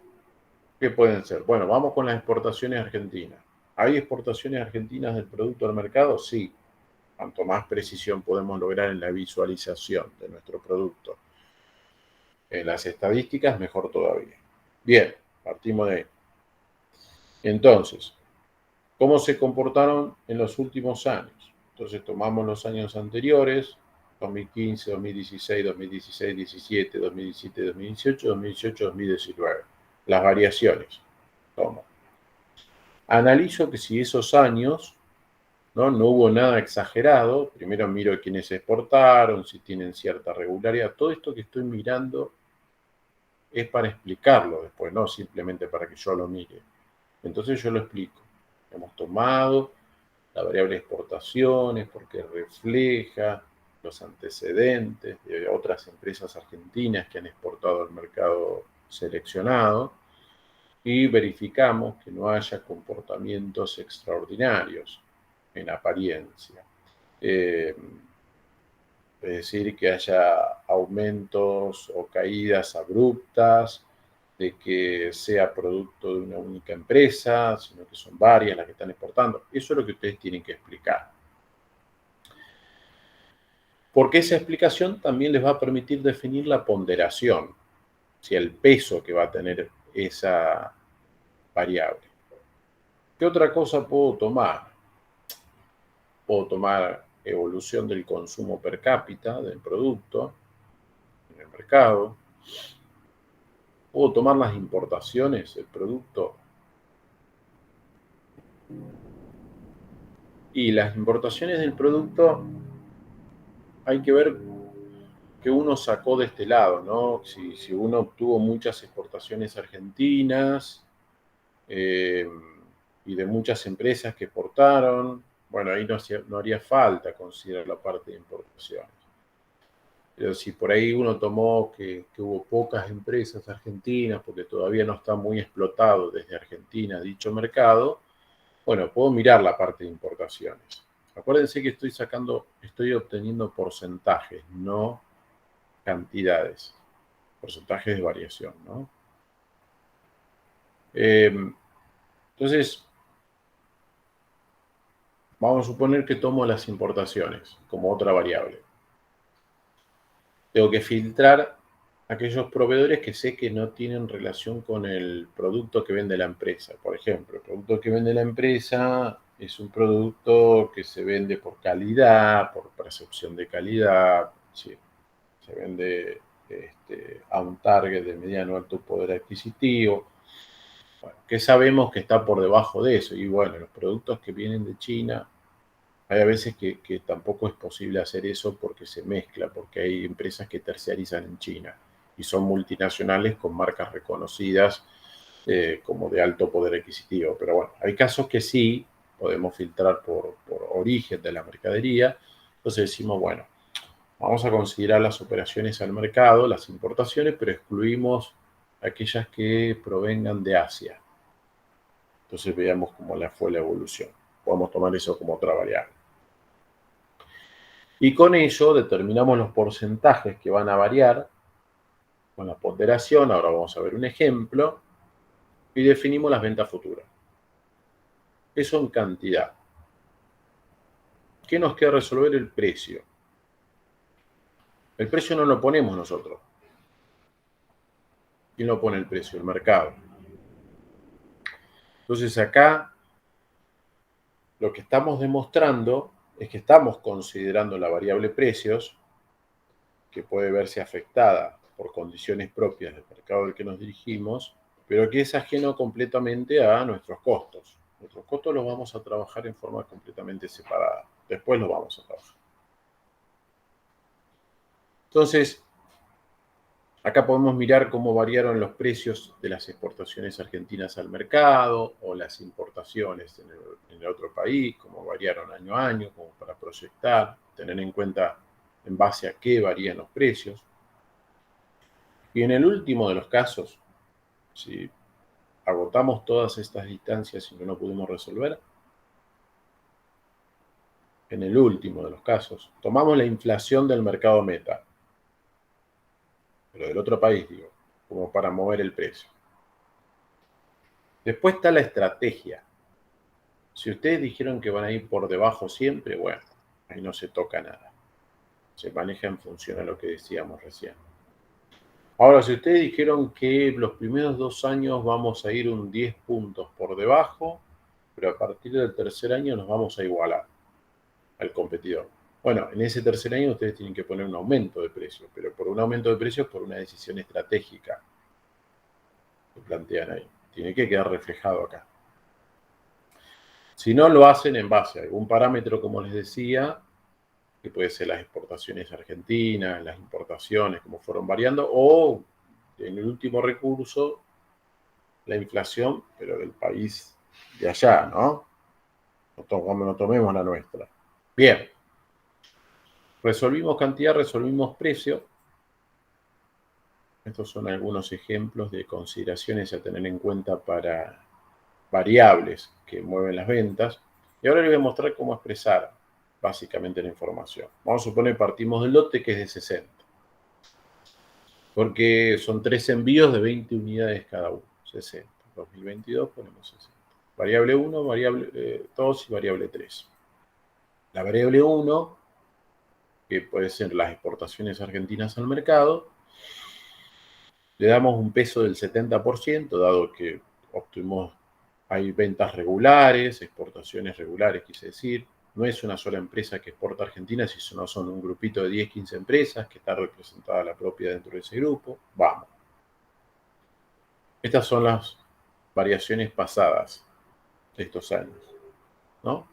¿Qué pueden ser? Bueno, vamos con las exportaciones argentinas. ¿Hay exportaciones argentinas del producto al mercado? Sí. Cuanto más precisión podemos lograr en la visualización de nuestro producto en las estadísticas, mejor todavía. Bien, partimos de ahí. Entonces, ¿cómo se comportaron en los últimos años? Entonces, tomamos los años anteriores, 2015, 2016, 2016, 2017, 2017, 2018, 2018, 2019. Las variaciones. Tomo. Analizo que si esos años no hubo nada exagerado, primero miro quiénes exportaron, si tienen cierta regularidad. Todo esto que estoy mirando es para explicarlo después, no simplemente para que yo lo mire. Entonces yo lo explico. Hemos tomado la variable exportaciones porque refleja los antecedentes de otras empresas argentinas que han exportado al mercado seleccionado y verificamos que no haya comportamientos extraordinarios en apariencia. Es decir, que haya aumentos o caídas abruptas, de que sea producto de una única empresa, sino que son varias las que están exportando. Eso es lo que ustedes tienen que explicar. Porque esa explicación también les va a permitir definir la ponderación, si el peso que va a tener esa variable. ¿Qué otra cosa puedo tomar? Puedo tomar evolución del consumo per cápita del producto en el mercado. Puedo tomar las importaciones del producto. Y las importaciones del producto hay que ver qué uno sacó de este lado, ¿no? Si uno obtuvo muchas exportaciones argentinas y de muchas empresas que exportaron, bueno, ahí no haría falta considerar la parte de importaciones. Pero si por ahí uno tomó que hubo pocas empresas argentinas porque todavía no está muy explotado desde Argentina dicho mercado, bueno, puedo mirar la parte de importaciones. Acuérdense que estoy obteniendo porcentajes, no cantidades. Porcentajes de variación, ¿no? Entonces, vamos a suponer que tomo las importaciones como otra variable. Tengo que filtrar aquellos proveedores que sé que no tienen relación con el producto que vende la empresa. Por ejemplo, el producto que vende la empresa es un producto que se vende por calidad, por percepción de calidad, ¿sí? Se vende a un target de mediano alto poder adquisitivo. Bueno, ¿qué sabemos que está por debajo de eso? Y bueno, los productos que vienen de China, hay a veces que tampoco es posible hacer eso porque se mezcla, porque hay empresas que terciarizan en China y son multinacionales con marcas reconocidas como de alto poder adquisitivo. Pero bueno, hay casos que sí podemos filtrar por origen de la mercadería. Entonces decimos, bueno, vamos a considerar las operaciones al mercado, las importaciones, pero excluimos aquellas que provengan de Asia. Entonces veamos cómo fue la evolución. Podemos tomar eso como otra variable. Y con ello determinamos los porcentajes que van a variar con la ponderación. Ahora vamos a ver un ejemplo. Y definimos las ventas futuras. Eso en cantidad. ¿Qué nos queda resolver? El precio. El precio no lo ponemos nosotros. ¿Quién lo pone el precio? El mercado. Entonces acá lo que estamos demostrando es que estamos considerando la variable precios, que puede verse afectada por condiciones propias del mercado al que nos dirigimos, pero que es ajeno completamente a nuestros costos. Nuestros costos los vamos a trabajar en forma completamente separada. Después los vamos a trabajar. Entonces, acá podemos mirar cómo variaron los precios de las exportaciones argentinas al mercado o las importaciones en el otro país, cómo variaron año a año, como para proyectar, tener en cuenta en base a qué varían los precios. Y en el último de los casos, si agotamos todas estas distancias y no lo pudimos resolver, en el último de los casos, tomamos la inflación del mercado meta, pero del otro país, digo, como para mover el precio. Después está la estrategia. Si ustedes dijeron que van a ir por debajo siempre, bueno, ahí no se toca nada. Se maneja en función a lo que decíamos recién. Ahora, si ustedes dijeron que los primeros 2 años vamos a ir un 10 puntos por debajo, pero a partir del tercer año nos vamos a igualar al competidor. Bueno, en ese tercer año ustedes tienen que poner un aumento de precios, pero por un aumento de precios por una decisión estratégica que plantean ahí. Tiene que quedar reflejado acá. Si no, lo hacen en base a algún parámetro, como les decía, que puede ser las exportaciones argentinas, las importaciones, como fueron variando, o en el último recurso, la inflación, pero del país de allá, ¿no? No tomemos la nuestra. Bien. Resolvimos cantidad, resolvimos precio. Estos son algunos ejemplos de consideraciones a tener en cuenta para variables que mueven las ventas. Y ahora les voy a mostrar cómo expresar básicamente la información. Vamos a suponer que partimos del lote que es de 60. Porque son 3 envíos de 20 unidades cada uno. 60. 2022 ponemos 60. Variable 1, variable 2 y variable 3. La variable 1, que puede ser las exportaciones argentinas al mercado, le damos un peso del 70%, dado que hay ventas regulares, exportaciones regulares, quise decir. No es una sola empresa que exporta a Argentina, sino son un grupito de 10, 15 empresas que está representada la propia dentro de ese grupo. Vamos. Estas son las variaciones pasadas de estos años, ¿no?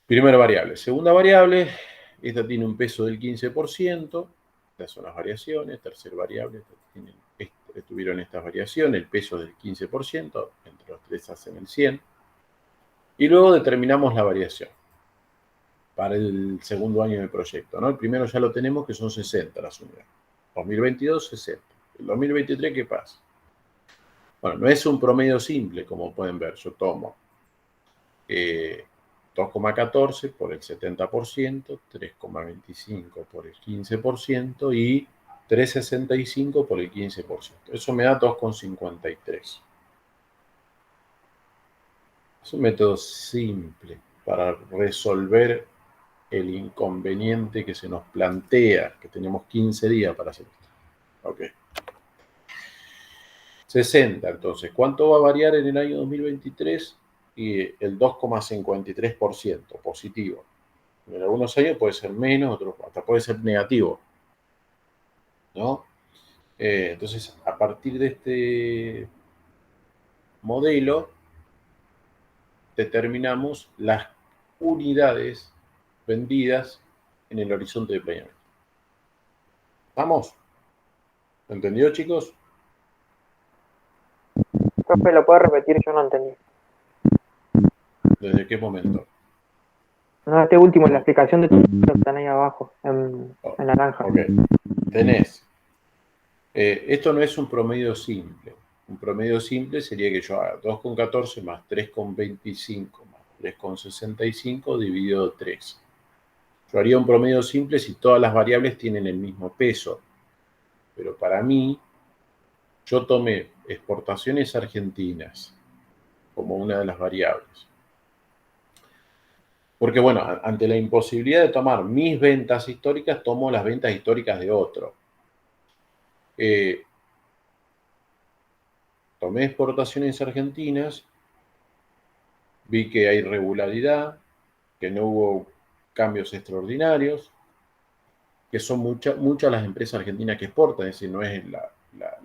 Primera variable. Segunda variable, esta tiene un peso del 15%. Estas son las variaciones. Tercera variable, tuvieron estas variaciones, el peso del 15%, entre los tres hacen el 100%. Y luego determinamos la variación para el segundo año del proyecto, ¿no? El primero ya lo tenemos, que son 60 las unidades. 2022, 60. El 2023, ¿qué pasa? Bueno, no es un promedio simple, como pueden ver. Yo tomo 2,14 por el 70%, 3,25 por el 15% y 3,65 por el 15%. Eso me da 2,53. Es un método simple para resolver el inconveniente que se nos plantea, que tenemos 15 días para hacer esto. Ok. 60, entonces, ¿cuánto va a variar en el año 2023? Y el 2,53% positivo. En algunos años puede ser menos, otros hasta puede ser negativo, ¿no? Entonces, a partir de este modelo, determinamos las unidades vendidas en el horizonte de planeamiento. ¿Vamos? ¿Entendido, chicos? Profe, ¿lo puede repetir? Yo no entendí. ¿Desde qué momento? No, este último, la explicación de todo lo que están ahí abajo, en naranja. Ok. Tenés. Esto no es un promedio simple. Un promedio simple sería que yo haga 2,14 más 3,25 más 3,65 dividido 3. Yo haría un promedio simple si todas las variables tienen el mismo peso. Pero para mí, yo tomé exportaciones argentinas como una de las variables. Porque, bueno, ante la imposibilidad de tomar mis ventas históricas, tomo las ventas históricas de otro. Tomé exportaciones argentinas, vi que hay regularidad, que no hubo cambios extraordinarios, que son muchas las empresas argentinas que exportan, es decir, no es la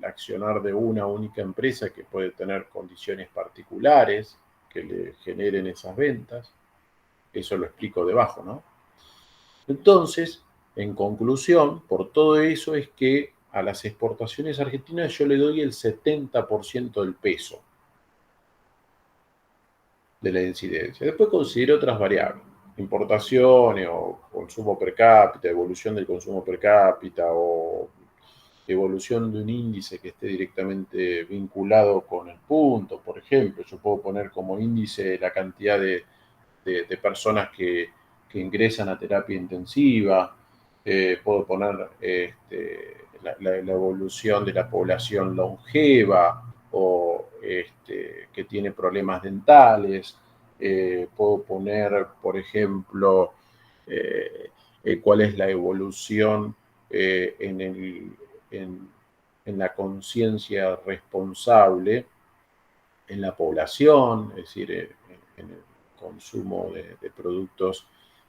accionar de una única empresa que puede tener condiciones particulares que le generen esas ventas. Eso lo explico debajo, ¿no? Entonces, en conclusión, por todo eso es que a las exportaciones argentinas yo le doy el 70% del peso de la incidencia. Después considero otras variables. importaciones o consumo per cápita, evolución del consumo per cápita o evolución de un índice que esté directamente vinculado con el punto, por ejemplo. Yo puedo poner como índice la cantidad de personas que ingresan a terapia intensiva, puedo poner la evolución de la población longeva o que tiene problemas dentales, puedo poner, por ejemplo, cuál es la evolución en la conciencia responsable en la población, es decir, en el consumo de productos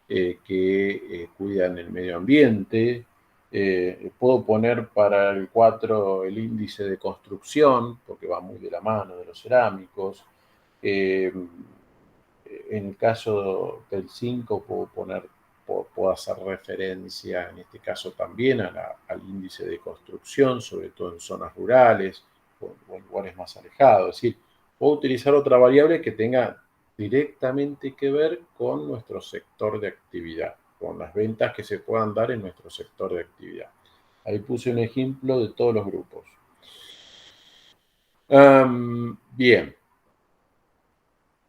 que cuidan el medio ambiente. Puedo poner para el 4 el índice de construcción, porque va muy de la mano de los cerámicos. En el caso del 5 puedo hacer referencia, en este caso también, al índice de construcción, sobre todo en zonas rurales o en lugares más alejados. Es decir, puedo utilizar otra variable que tenga directamente que ver con nuestro sector de actividad, con las ventas que se puedan dar en nuestro sector de actividad. Ahí puse un ejemplo de todos los grupos. Bien.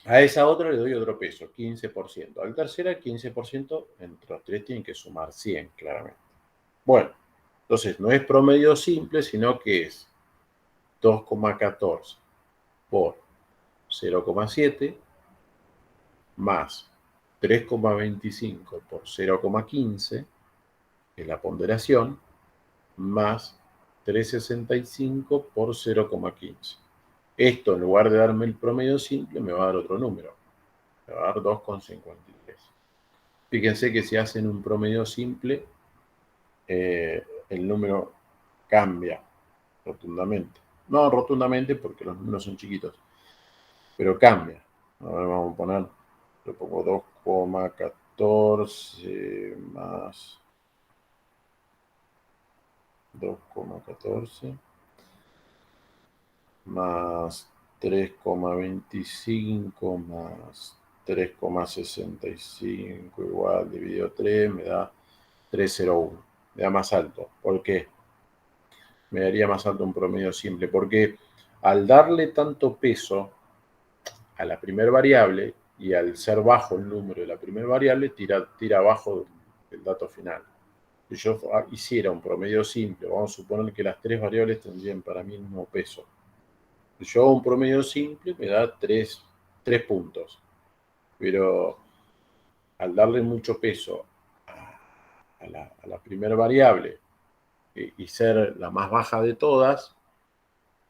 A esa otra le doy otro peso, 15%. Al tercera, 15%. Entre los tres tienen que sumar 100, claramente. Bueno, entonces no es promedio simple, sino que es 2,14 por 0,7 más 3,25 por 0,15, que es la ponderación, más 3,65 por 0,15. Esto, en lugar de darme el promedio simple, me va a dar otro número. Me va a dar 2,53. Fíjense que si hacen un promedio simple, el número cambia rotundamente. No rotundamente porque los números son chiquitos, pero cambia. Ahora vamos a poner, le pongo 2,14 más 2,14 más 3,25 más 3,65 igual dividido 3 me da 3,01. Me da más alto. ¿Por qué? Me daría más alto un promedio simple. Porque al darle tanto peso a la primera variable y al ser bajo el número de la primera variable, tira abajo el dato final. Si yo hiciera un promedio simple, vamos a suponer que las tres variables tendrían para mí el mismo peso. Si yo hago un promedio simple, me da 3 puntos. Pero al darle mucho peso a la primera variable y ser la más baja de todas,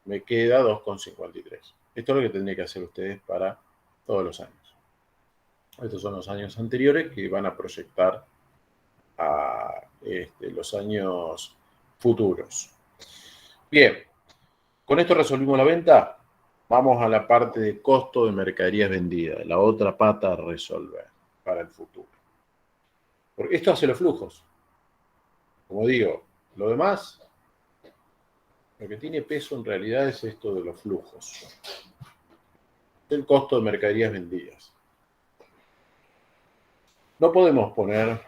me queda 2,53. Esto es lo que tendrían que hacer ustedes para todos los años. Estos son los años anteriores que van a proyectar a los años futuros. Bien, con esto resolvimos la venta. Vamos a la parte de costo de mercaderías vendidas, la otra pata a resolver para el futuro. Porque esto hace los flujos. Como digo, lo demás, lo que tiene peso en realidad es esto de los flujos. El costo de mercaderías vendidas. No podemos poner,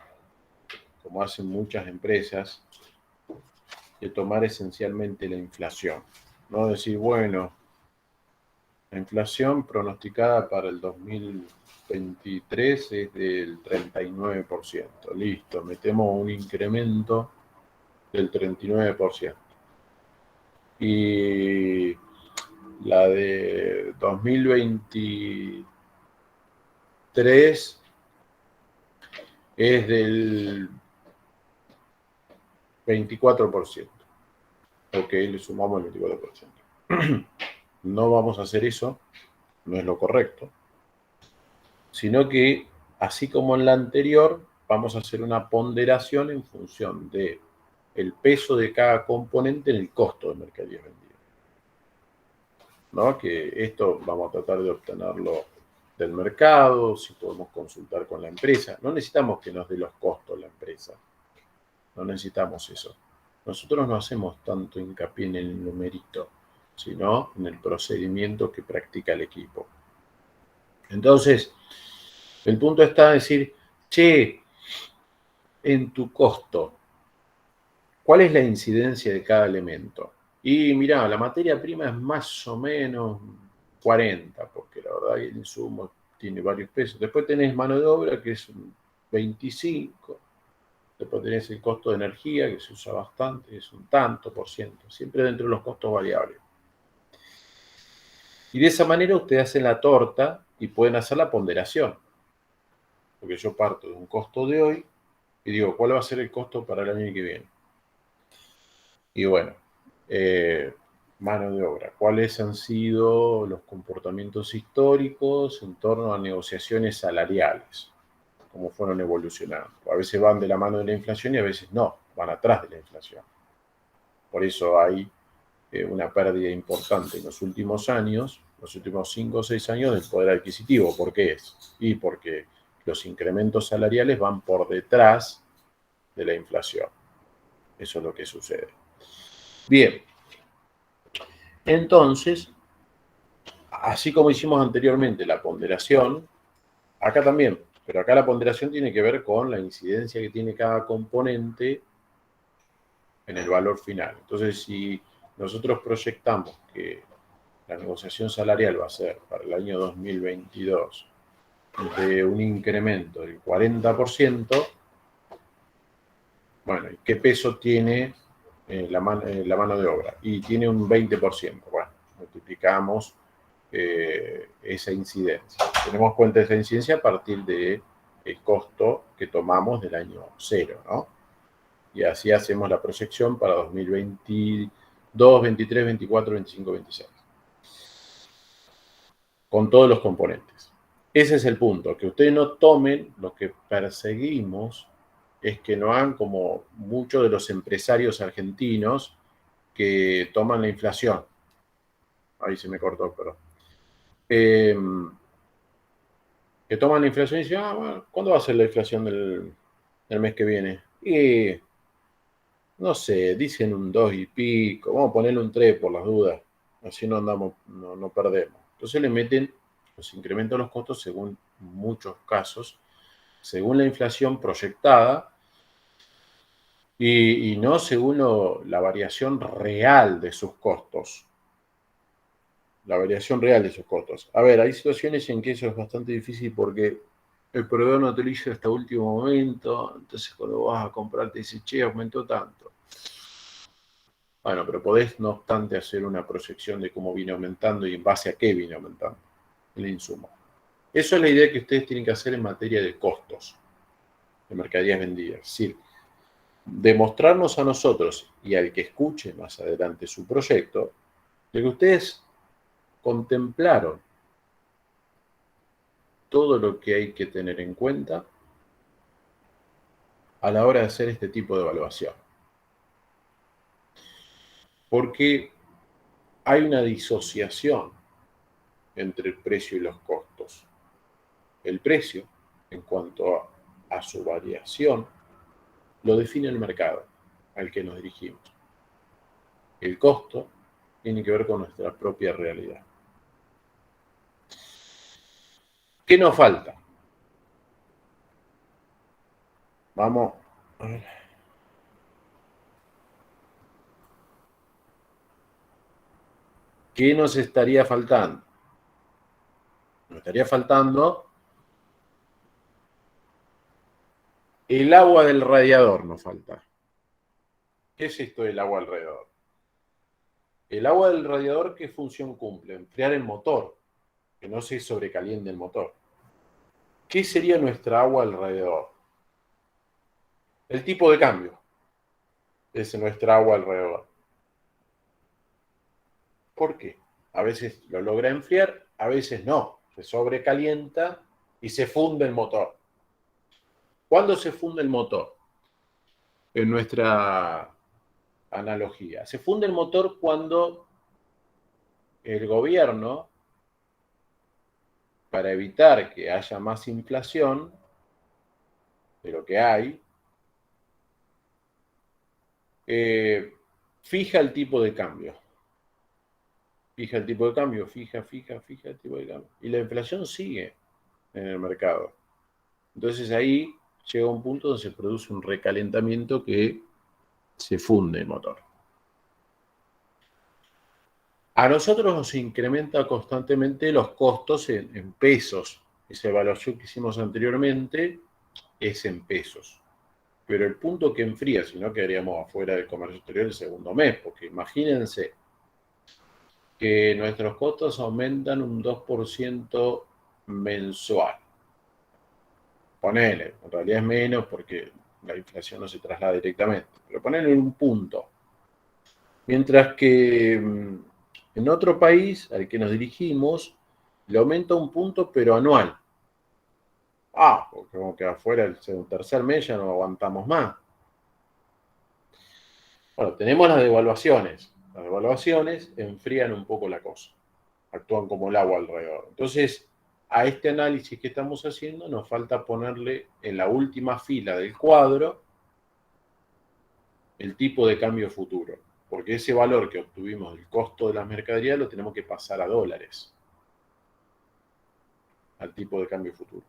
como hacen muchas empresas, de tomar esencialmente la inflación. No decir, bueno, la inflación pronosticada para el 2023 es del 39%. Listo, metemos un incremento del 39%. Y la de 2023 es del 24%. Ok, le sumamos el 24%. No vamos a hacer eso, no es lo correcto, sino que, así como en la anterior, vamos a hacer una ponderación en función de el peso de cada componente en el costo de mercadería vendida. ¿No? Que esto vamos a tratar de obtenerlo del mercado, si podemos consultar con la empresa. No necesitamos que nos dé los costos la empresa. No necesitamos eso. Nosotros no hacemos tanto hincapié en el numerito, sino en el procedimiento que practica el equipo. Entonces, el punto está en decir, che, en tu costo, ¿cuál es la incidencia de cada elemento? Y mirá, la materia prima es más o menos 40, porque la verdad que el insumo tiene varios pesos. Después tenés mano de obra, que es un 25. Después tenés el costo de energía, que se usa bastante, es un tanto por ciento, siempre dentro de los costos variables. Y de esa manera ustedes hacen la torta y pueden hacer la ponderación. Porque yo parto de un costo de hoy y digo, ¿cuál va a ser el costo para el año que viene? Y bueno, mano de obra. ¿Cuáles han sido los comportamientos históricos en torno a negociaciones salariales? ¿Cómo fueron evolucionando? A veces van de la mano de la inflación y a veces no, van atrás de la inflación. Por eso hay una pérdida importante en los últimos años, los últimos 5 o 6 años del poder adquisitivo. ¿Por qué es? Y porque los incrementos salariales van por detrás de la inflación. Eso es lo que sucede. Bien, entonces, así como hicimos anteriormente la ponderación, acá también, pero acá la ponderación tiene que ver con la incidencia que tiene cada componente en el valor final. Entonces, si nosotros proyectamos que la negociación salarial va a ser para el año 2022 de un incremento del 40%, bueno, ¿y qué peso tiene la mano de obra? Y tiene un 20%. Bueno, multiplicamos esa incidencia. Tenemos cuenta de esa incidencia a partir del costo que tomamos del año 0, ¿no? Y así hacemos la proyección para 2022, 23, 24, 25, 26. Con todos los componentes. Ese es el punto, que ustedes no tomen lo que perseguimos, es que no hagan como muchos de los empresarios argentinos que toman la inflación. Ahí se me cortó, pero que toman la inflación y dicen, bueno, ¿cuándo va a ser la inflación del mes que viene? Y no sé, dicen un 2 y pico, vamos a ponerle un 3 por las dudas, así no andamos, no perdemos. Entonces le meten los incrementos de los costos según muchos casos, según la inflación proyectada y no según la variación real de sus costos. La variación real de sus costos. A ver, hay situaciones en que eso es bastante difícil porque el proveedor no te lo dice hasta último momento, entonces cuando vas a comprar te dice, che, aumentó tanto. Bueno, pero podés, no obstante, hacer una proyección de cómo viene aumentando y en base a qué viene aumentando el insumo. Eso es la idea que ustedes tienen que hacer en materia de costos de mercaderías vendidas. Es decir, demostrarnos a nosotros y al que escuche más adelante su proyecto, de que ustedes contemplaron todo lo que hay que tener en cuenta a la hora de hacer este tipo de evaluación. Porque hay una disociación entre el precio y los costos. El precio, en cuanto a su variación, lo define el mercado al que nos dirigimos. El costo tiene que ver con nuestra propia realidad. ¿Qué nos falta? Vamos a ver. ¿Qué nos estaría faltando? Nos estaría faltando el agua del radiador, nos falta. ¿Qué es esto del agua del radiador? El agua del radiador, ¿qué función cumple? Enfriar el motor, que no se sobrecaliente el motor. ¿Qué sería nuestra agua del radiador? El tipo de cambio es nuestra agua alrededor. ¿Por qué? A veces lo logra enfriar, a veces no. Se sobrecalienta y se funde el motor. ¿Cuándo se funde el motor? En nuestra analogía. Se funde el motor cuando el gobierno, para evitar que haya más inflación de lo que hay, fija el tipo de cambio. Fija el tipo de cambio, fija el tipo de cambio. Y la inflación sigue en el mercado. Entonces ahí llega a un punto donde se produce un recalentamiento que se funde el motor. A nosotros nos incrementa constantemente los costos en pesos. Esa evaluación que hicimos anteriormente es en pesos. Pero el punto que enfría, si no quedaríamos afuera del comercio exterior el segundo mes, porque imagínense que nuestros costos aumentan un 2% mensual. Ponele, en realidad es menos porque la inflación no se traslada directamente, pero ponele un punto. Mientras que en otro país al que nos dirigimos, le aumenta un punto, pero anual. Porque como que afuera el tercer mes ya no aguantamos más. Bueno, tenemos las devaluaciones. Las devaluaciones enfrían un poco la cosa. Actúan como el agua alrededor. Entonces, a este análisis que estamos haciendo nos falta ponerle en la última fila del cuadro el tipo de cambio futuro. Porque ese valor que obtuvimos del costo de las mercaderías lo tenemos que pasar a dólares. Al tipo de cambio futuro.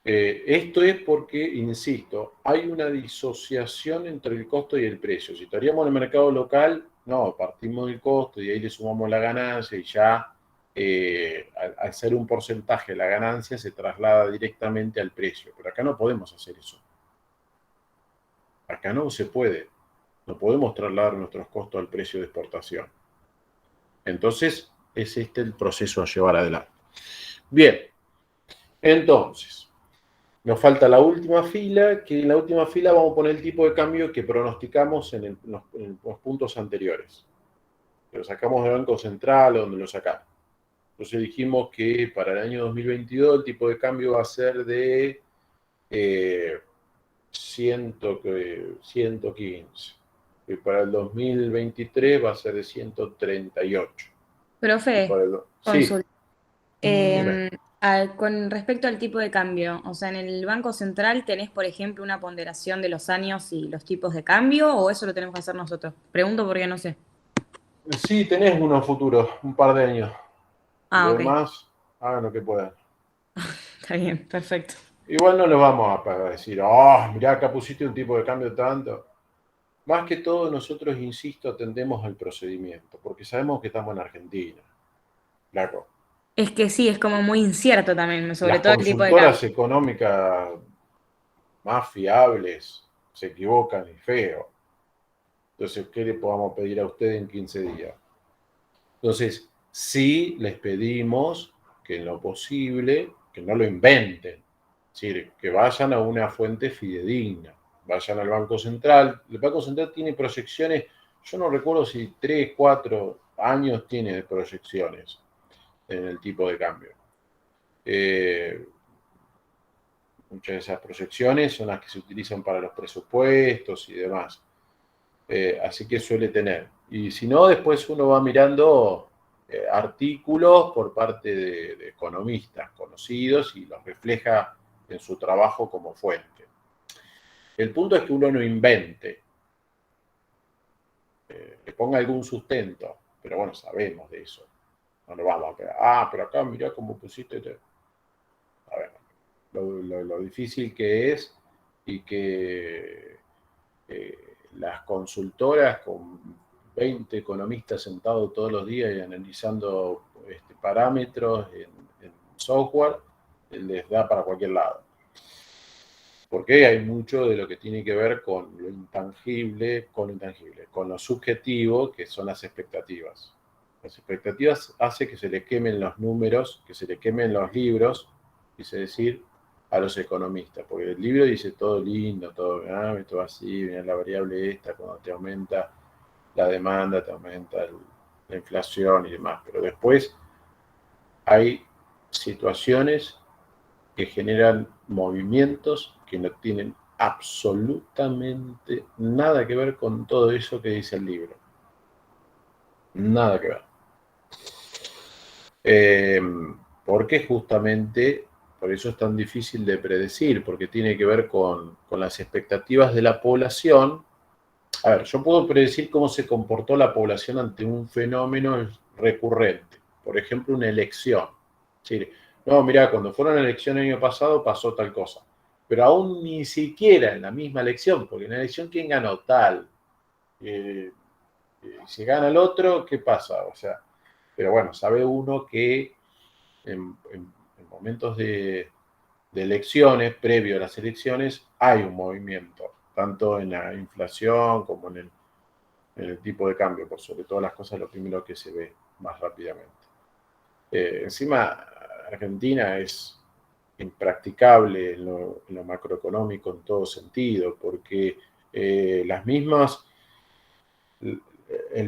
Esto es porque, insisto, hay una disociación entre el costo y el precio. Si estaríamos en el mercado local, no, partimos del costo y ahí le sumamos la ganancia y ya al ser un porcentaje la ganancia se traslada directamente al precio. Pero acá no podemos hacer eso. Acá no se puede. No podemos trasladar nuestros costos al precio de exportación. Entonces, es este el proceso a llevar adelante. Bien, entonces, nos falta la última fila, que en la última fila vamos a poner el tipo de cambio que pronosticamos en los puntos anteriores. Lo sacamos del Banco Central o donde lo sacamos. Entonces dijimos que para el año 2022 el tipo de cambio va a ser de 115. Y para el 2023 va a ser de 138. Profe, Sí, consulta. dime. Con respecto al tipo de cambio, o sea, ¿en el Banco Central tenés, por ejemplo, una ponderación de los años y los tipos de cambio o eso lo tenemos que hacer nosotros? Pregunto porque no sé. Sí, tenés unos futuros, un par de años. Lo Ok. demás, hagan lo que puedan. Está bien, perfecto. Igual no lo vamos a decir, mirá, acá pusiste un tipo de cambio tanto. Más que todo, nosotros, insisto, atendemos al procedimiento, porque sabemos que estamos en Argentina. Claro. Es que sí, es como muy incierto también, sobre Las todo el tipo de cambio. consultoras económicas más fiables se equivocan y feo. Entonces, ¿qué le podamos pedir a usted en 15 días? Entonces, sí les pedimos que en lo posible, que no lo inventen. Es decir, que vayan a una fuente fidedigna. Vayan al Banco Central. El Banco Central tiene proyecciones, yo no recuerdo si 3, 4 años tiene de proyecciones en el tipo de cambio. Muchas de esas proyecciones son las que se utilizan para los presupuestos y demás. Así que suele tener. Y si no, después uno va mirando artículos por parte de economistas conocidos y los refleja en su trabajo como fuente. El punto es que uno no invente, le ponga algún sustento, pero bueno, sabemos de eso. No nos vamos a quedar, pero acá mirá cómo pusiste. A ver, lo difícil que es y que las consultoras con 20 economistas sentados todos los días y analizando parámetros en software, les da para cualquier lado. Porque hay mucho de lo que tiene que ver con lo intangible, con lo subjetivo, que son las expectativas. Las expectativas hacen que se les quemen los números, que se les quemen los libros, quise decir, a los economistas, porque el libro dice todo lindo, todo así, mira la variable esta, cuando te aumenta la demanda, te aumenta la inflación y demás, pero después hay situaciones que generan movimientos que no tienen absolutamente nada que ver con todo eso que dice el libro. Nada que ver. Porque justamente por eso es tan difícil de predecir, porque tiene que ver con las expectativas de la población. A ver, yo puedo predecir cómo se comportó la población ante un fenómeno recurrente, por ejemplo, una elección. Es decir, no, mirá, cuando fueron a la elección el año pasado pasó tal cosa. Pero aún ni siquiera en la misma elección, porque en la elección, ¿quién ganó? Tal. Si gana el otro, ¿qué pasa? O sea, pero bueno, sabe uno que en momentos de elecciones, previo a las elecciones, hay un movimiento, tanto en la inflación como en el tipo de cambio, por sobre todas las cosas, lo primero que se ve más rápidamente. Encima, Argentina es impracticable en lo macroeconómico en todo sentido, porque el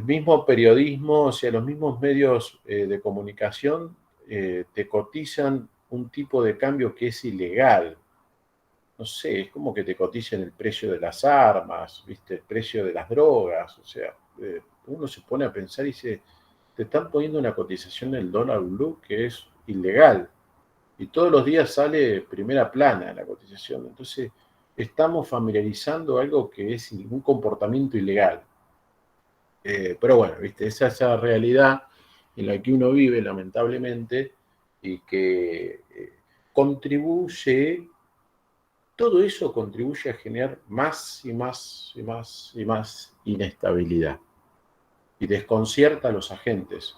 mismo periodismo, o sea, los mismos medios de comunicación te cotizan un tipo de cambio que es ilegal. No sé, es como que te cotizan el precio de las armas, ¿viste? El precio de las drogas, o sea, uno se pone a pensar y dice, te están poniendo una cotización del dólar blue que es ilegal. Y todos los días sale primera plana la cotización. Entonces, estamos familiarizando algo que es un comportamiento ilegal. Pero bueno, ¿viste? Esa realidad en la que uno vive, lamentablemente, y que contribuye, todo eso contribuye a generar más y más y más y más inestabilidad. Y desconcierta a los agentes.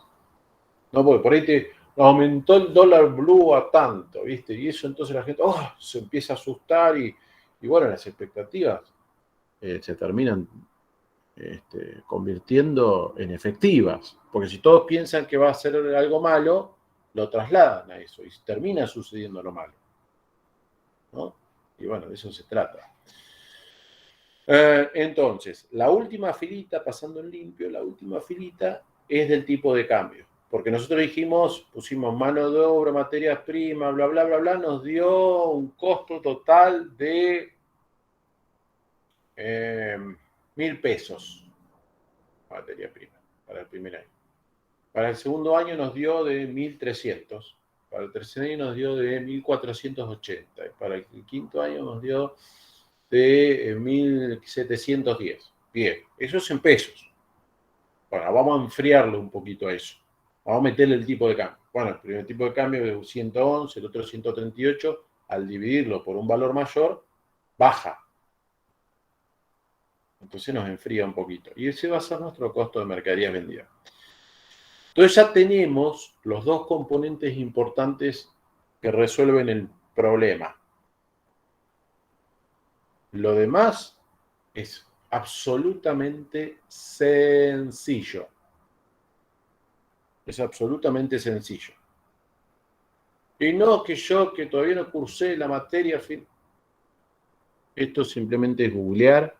No, porque por ahí te aumentó el dólar blue a tanto, ¿viste? Y eso entonces la gente se empieza a asustar y bueno, las expectativas se terminan convirtiendo en efectivas. Porque si todos piensan que va a ser algo malo, lo trasladan a eso y termina sucediendo lo malo, ¿no? Y bueno, de eso se trata. Entonces, la última filita, pasando en limpio, la última filita es del tipo de cambio. Porque nosotros dijimos, pusimos mano de obra, materias primas, bla, bla, bla, bla, nos dio un costo total de 1.000 pesos, materia prima, para el primer año. Para el segundo año nos dio de 1.300. Para el tercer año nos dio de 1.480. Y para el quinto año nos dio de 1.710. Bien, eso es en pesos. Bueno, vamos a enfriarlo un poquito a eso. Vamos a meterle el tipo de cambio. Bueno, el primer tipo de cambio es 111, el otro 138. Al dividirlo por un valor mayor, baja. Entonces nos enfría un poquito. Y ese va a ser nuestro costo de mercaderías vendidas. Entonces ya tenemos los dos componentes importantes que resuelven el problema. Lo demás es absolutamente sencillo. Es absolutamente sencillo. Y no que yo, que todavía no cursé la materia, esto simplemente es googlear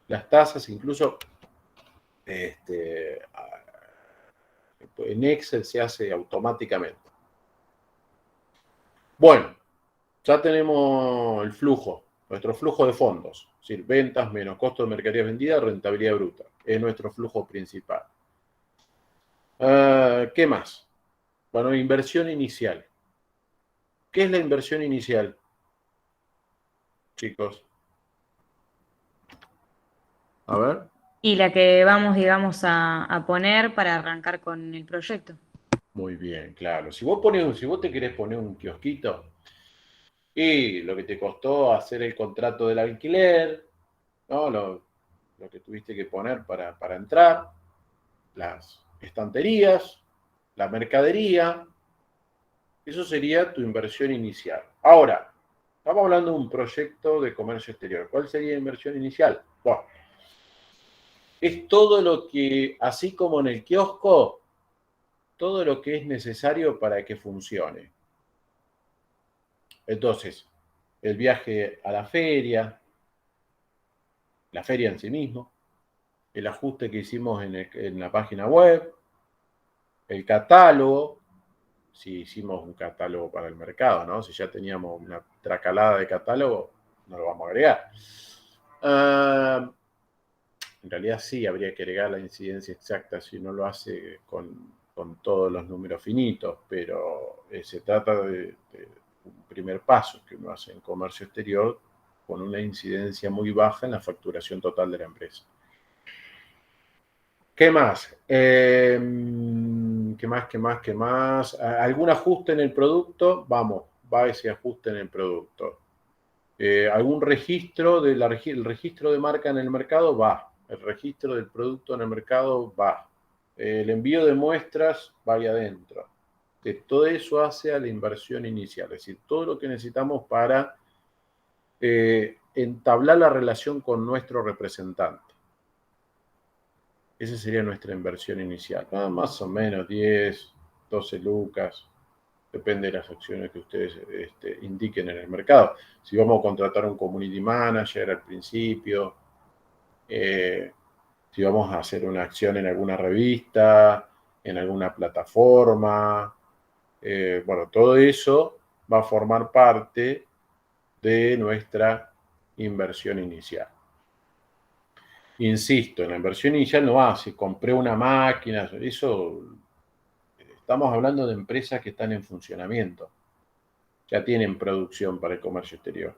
las tasas, incluso en Excel se hace automáticamente. Bueno, ya tenemos el flujo, nuestro flujo de fondos, es decir, ventas menos costo de mercadería vendida, rentabilidad bruta, es nuestro flujo principal. ¿Qué más? Bueno, inversión inicial. ¿Qué es la inversión inicial, chicos? A ver. Y la que vamos, digamos, a poner para arrancar con el proyecto. Muy bien, claro. Si vos te querés poner un kiosquito, y lo que te costó hacer el contrato del alquiler, ¿no? Lo que tuviste que poner para entrar, las estanterías, la mercadería, eso sería tu inversión inicial. Ahora, estamos hablando de un proyecto de comercio exterior. ¿Cuál sería la inversión inicial? Bueno, es todo lo que, así como en el kiosco, todo lo que es necesario para que funcione. Entonces, el viaje a la feria en sí mismo, el ajuste que hicimos en la página web, el catálogo, si hicimos un catálogo para el mercado, ¿no? Si ya teníamos una tracalada de catálogo, no lo vamos a agregar. En realidad sí, habría que agregar la incidencia exacta si uno lo hace con todos los números finitos, pero se trata de un primer paso que uno hace en comercio exterior con una incidencia muy baja en la facturación total de la empresa. ¿Qué más? ¿Qué más? ¿Algún ajuste en el producto? Vamos, va ese ajuste en el producto. ¿Algún registro el registro de marca en el mercado? Va. El registro del producto en el mercado va. El envío de muestras va ahí adentro. Todo eso hace a la inversión inicial, es decir, todo lo que necesitamos para entablar la relación con nuestro representante. Esa sería nuestra inversión inicial. Más o menos 10, 12 lucas. Depende de las acciones que ustedes indiquen en el mercado. Si vamos a contratar un community manager al principio, si vamos a hacer una acción en alguna revista, en alguna plataforma, bueno, todo eso va a formar parte de nuestra inversión inicial. Insisto, en la inversión inicial no va, si compré una máquina, eso, estamos hablando de empresas que están en funcionamiento, ya tienen producción para el comercio exterior.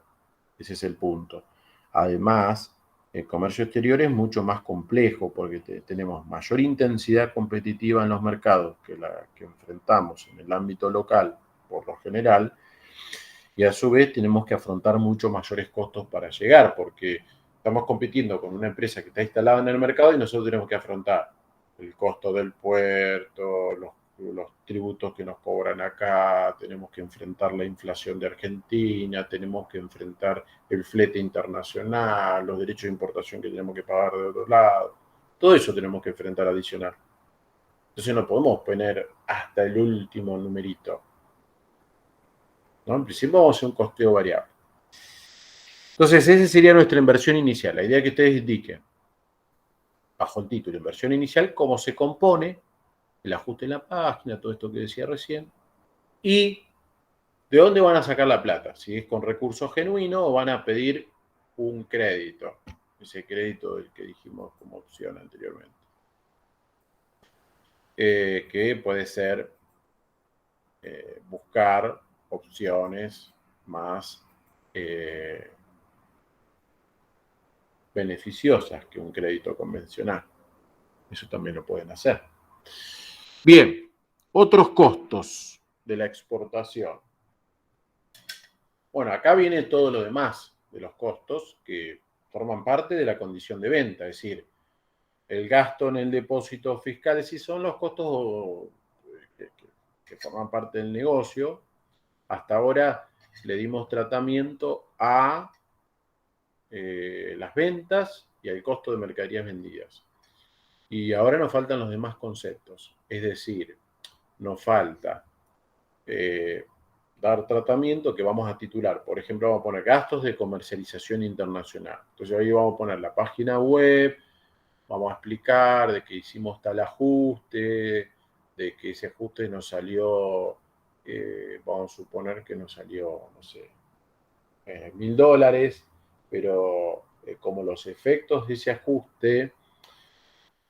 Ese es el punto. Además, el comercio exterior es mucho más complejo porque tenemos mayor intensidad competitiva en los mercados que la que enfrentamos en el ámbito local, por lo general, y a su vez tenemos que afrontar mucho mayores costos para llegar, porque estamos compitiendo con una empresa que está instalada en el mercado y nosotros tenemos que afrontar el costo del puerto, los tributos que nos cobran acá, tenemos que enfrentar la inflación de Argentina, tenemos que enfrentar el flete internacional, los derechos de importación que tenemos que pagar de otro lado. Todo eso tenemos que enfrentar adicional. Entonces no podemos poner hasta el último numerito, ¿no? En principio vamos a hacer un costeo variable. Entonces, esa sería nuestra inversión inicial. La idea es que ustedes indiquen, bajo el título inversión inicial, cómo se compone, el ajuste en la página, todo esto que decía recién, y de dónde van a sacar la plata, si es con recursos genuinos o van a pedir un crédito, ese crédito del que dijimos como opción anteriormente, que puede ser buscar opciones más beneficiosas que un crédito convencional. Eso también lo pueden hacer. Bien, otros costos de la exportación. Bueno, acá viene todo lo demás de los costos que forman parte de la condición de venta, es decir, el gasto en el depósito fiscal, es decir, son los costos que forman parte del negocio. Hasta ahora le dimos tratamiento a las ventas y al costo de mercaderías vendidas. Y ahora nos faltan los demás conceptos, es decir, nos falta dar tratamiento que vamos a titular. Por ejemplo, vamos a poner gastos de comercialización internacional. Entonces ahí vamos a poner la página web, vamos a explicar de que hicimos tal ajuste, de que ese ajuste nos salió, vamos a suponer que nos salió, no sé, $1.000, pero como los efectos de ese ajuste,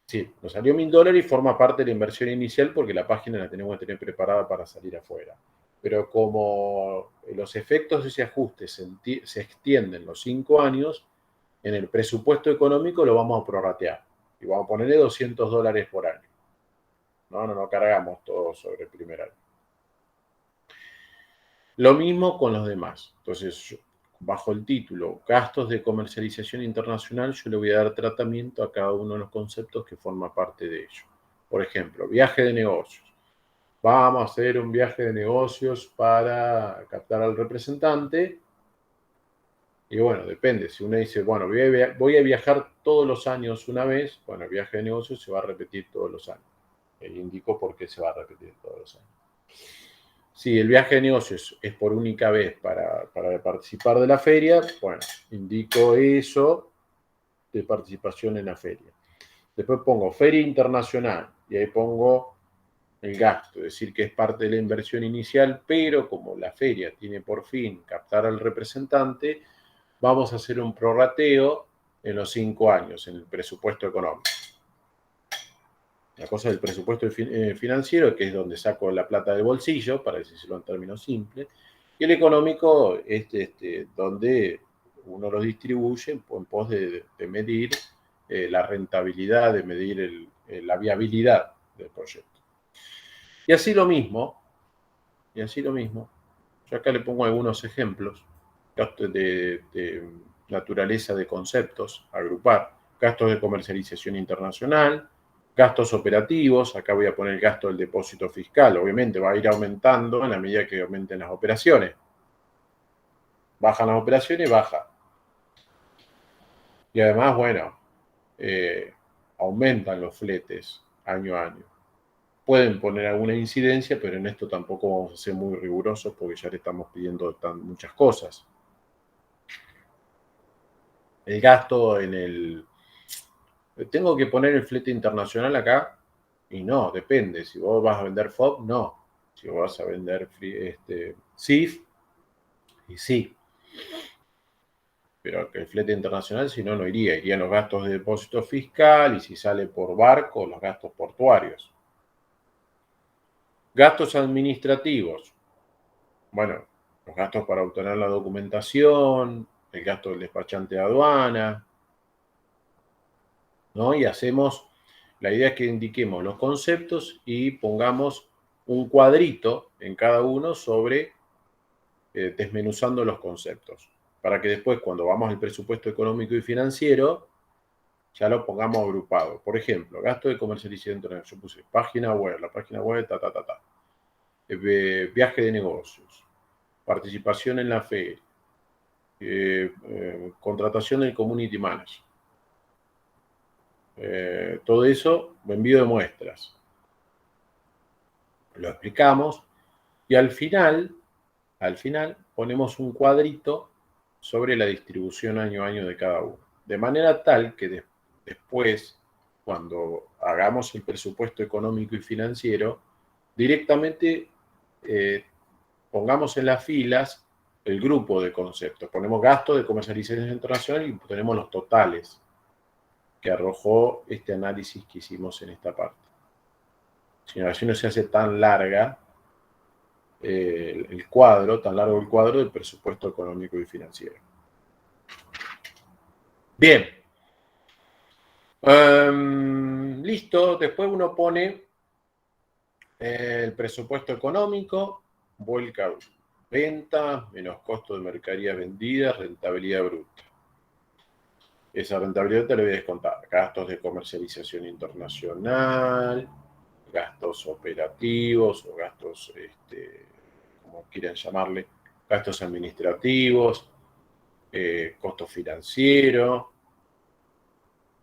sí, nos salió $1.000 y forma parte de la inversión inicial porque la página la tenemos que tener preparada para salir afuera. Pero como los efectos de ese ajuste se extienden los 5 años, en el presupuesto económico lo vamos a prorratear y vamos a ponerle $200 por año. No cargamos todo sobre el primer año. Lo mismo con los demás. Entonces, bajo el título gastos de comercialización internacional, yo le voy a dar tratamiento a cada uno de los conceptos que forma parte de ello. Por ejemplo, viaje de negocios. Vamos a hacer un viaje de negocios para captar al representante. Y bueno, depende. Si uno dice, bueno, voy a viajar todos los años una vez, bueno, el viaje de negocios se va a repetir todos los años. Indico por qué se va a repetir todos los años. Si el viaje de negocios es por única vez para participar de la feria, bueno, indico eso de participación en la feria. Después pongo feria internacional y ahí pongo el gasto, es decir, que es parte de la inversión inicial, pero como la feria tiene por fin captar al representante, vamos a hacer un prorrateo en los 5 años, en el presupuesto económico. La cosa del presupuesto financiero, que es donde saco la plata del bolsillo, para decirlo en términos simples, y el económico es donde uno lo distribuye en pos de medir la rentabilidad, de medir la viabilidad del proyecto. Y así lo mismo, yo acá le pongo algunos ejemplos, gastos de naturaleza de conceptos, agrupar, gastos de comercialización internacional, gastos operativos, acá voy a poner el gasto del depósito fiscal, obviamente va a ir aumentando en la medida que aumenten las operaciones. Bajan las operaciones, baja. Y además, bueno, aumentan los fletes año a año. Pueden poner alguna incidencia, pero en esto tampoco vamos a ser muy rigurosos porque ya le estamos pidiendo muchas cosas. El gasto en el... ¿Tengo que poner el flete internacional acá? Y no, depende. Si vos vas a vender FOB, no. Si vos vas a vender CIF, y sí. Pero que el flete internacional, si no, no iría. Irían los gastos de depósito fiscal y si sale por barco, los gastos portuarios. Gastos administrativos. Bueno, los gastos para obtener la documentación, el gasto del despachante de aduana, ¿no? Y hacemos, la idea es que indiquemos los conceptos y pongamos un cuadrito en cada uno sobre desmenuzando los conceptos, para que después cuando vamos al presupuesto económico y financiero, ya lo pongamos agrupado. Por ejemplo, gasto de comercialización internacional, yo puse página web, la página web, viaje de negocios, participación en la feria, contratación del community manager. Todo eso, envío de muestras. Lo explicamos y al final ponemos un cuadrito sobre la distribución año a año de cada uno. De manera tal que después, cuando hagamos el presupuesto económico y financiero, directamente pongamos en las filas el grupo de conceptos. Ponemos gasto de comercialización internacional y ponemos los totales que arrojó este análisis que hicimos en esta parte. Si no se hace tan larga tan largo el cuadro del presupuesto económico y financiero. Bien. Listo. Después uno pone el presupuesto económico, vuelca venta, menos costo de mercadería vendida, rentabilidad bruta. Esa rentabilidad te la voy a descontar. Gastos de comercialización internacional, gastos operativos o gastos, como quieran llamarle, gastos administrativos, costo financiero,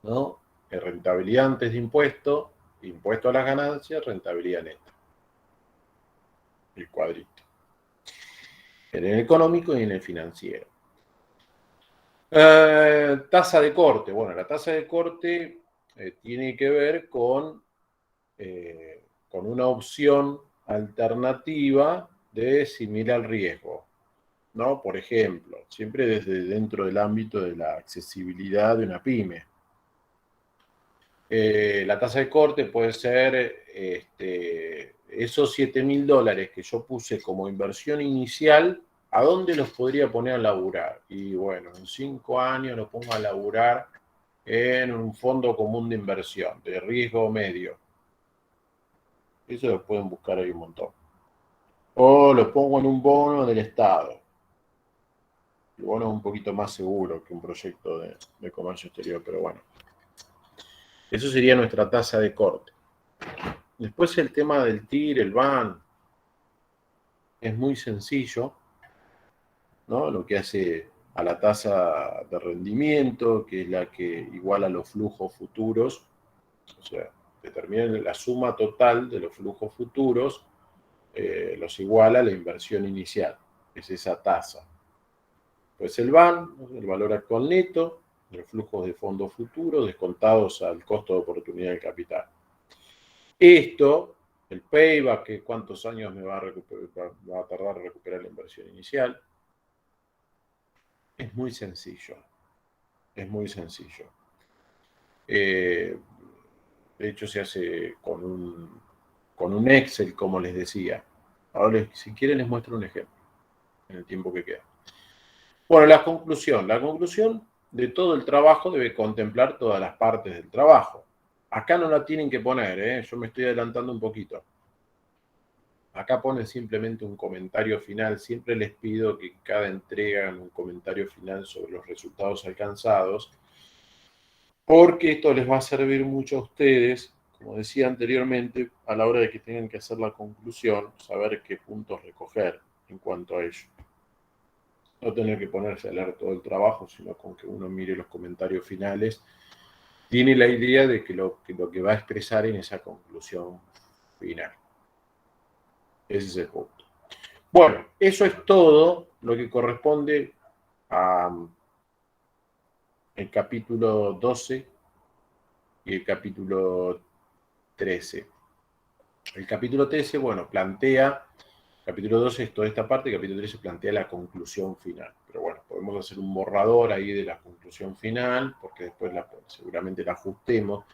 ¿no? Rentabilidad antes de impuesto a las ganancias, rentabilidad neta. El cuadrito. En el económico y en el financiero. Tasa de corte. Bueno, la tasa de corte tiene que ver con una opción alternativa de similar riesgo, ¿no? Por ejemplo, siempre desde dentro del ámbito de la accesibilidad de una pyme. La tasa de corte puede ser esos $7.000 que yo puse como inversión inicial, ¿a dónde los podría poner a laburar? Y bueno, en 5 años los pongo a laburar en un fondo común de inversión, de riesgo medio. Eso lo pueden buscar ahí un montón. O lo pongo en un bono del Estado. El bono es un poquito más seguro que un proyecto de comercio exterior, pero bueno. Eso sería nuestra tasa de corte. Después el tema del TIR, el BAN, es muy sencillo, ¿no? Lo que hace a la tasa de rendimiento, que es la que iguala los flujos futuros, o sea, determina la suma total de los flujos futuros, los iguala a la inversión inicial, es esa tasa. Pues el BAN, el valor actual neto, los flujos de fondos futuros descontados al costo de oportunidad del capital. Esto, el payback, que cuántos años me va a tardar en recuperar la inversión inicial, es muy sencillo. Es muy sencillo. De hecho, se hace con un Excel, como les decía. Ahora, si quieren, les muestro un ejemplo en el tiempo que queda. Bueno, la conclusión. La conclusión de todo el trabajo debe contemplar todas las partes del trabajo. Acá no la tienen que poner, yo me estoy adelantando un poquito. acá ponen simplemente un comentario final. Siempre les pido que cada entrega hagan un comentario final sobre los resultados alcanzados, porque esto les va a servir mucho a ustedes, como decía anteriormente, a la hora de que tengan que hacer la conclusión, saber qué puntos recoger en cuanto a ello. No tener que ponerse a leer todo el trabajo, sino con que uno mire los comentarios finales, tiene la idea de que lo que va a expresar en esa conclusión final. Ese es el punto. Bueno, eso es todo lo que corresponde al capítulo 12 y el capítulo 13. El capítulo 13, bueno, capítulo 12 es toda esta parte, el capítulo 13 plantea la conclusión final. Pero bueno, podemos hacer un borrador ahí de la conclusión final, porque después seguramente la ajustemos.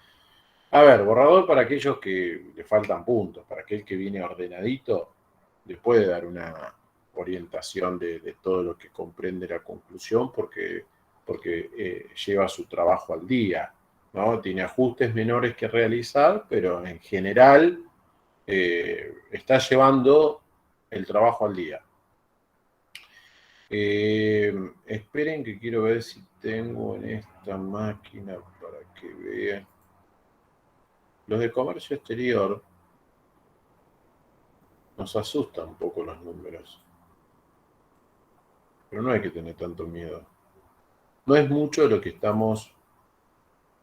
A ver, borrador para aquellos que le faltan puntos, para aquel que viene ordenadito, le puede dar una orientación de todo lo que comprende la conclusión, porque lleva su trabajo al día, ¿no? Tiene ajustes menores que realizar, pero en general está llevando el trabajo al día. Esperen que quiero ver si tengo en esta máquina para que vean. Los de comercio exterior nos asustan un poco los números. Pero no hay que tener tanto miedo. No es mucho lo que estamos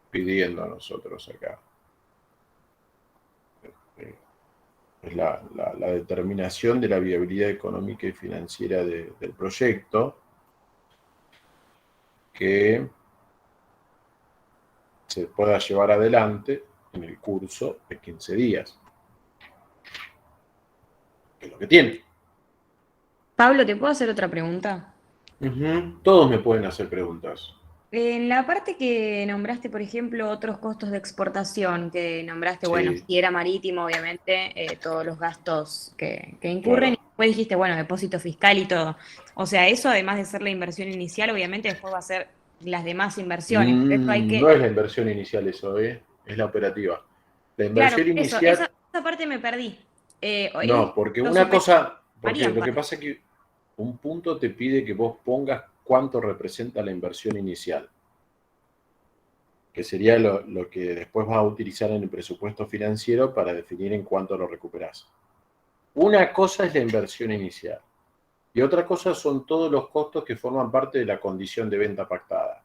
pidiendo a nosotros acá. Es la determinación de la viabilidad económica y financiera del proyecto, que se pueda llevar adelante en el curso de 15 días. Que es lo que tiene. Pablo, ¿te puedo hacer otra pregunta? Todos me pueden hacer preguntas. En la parte que nombraste, por ejemplo, otros costos de exportación, que nombraste, bueno, Sí, si era marítimo, obviamente, todos los gastos que incurren, y claro. después dijiste, bueno, depósito fiscal y todo. O sea, eso además de ser la inversión inicial, obviamente después va a ser las demás inversiones. Por eso hay No que, es la inversión inicial eso, es la operativa. La claro, inversión eso, inicial, esa parte me perdí. no, porque Los una cosa, porque operarían lo que para. pasa es que un punto te pide que vos pongas cuánto representa la inversión inicial, que sería lo que después vas a utilizar en el presupuesto financiero para definir en cuánto lo recuperás. Una cosa es la inversión inicial y otra cosa son todos los costos que forman parte de la condición de venta pactada.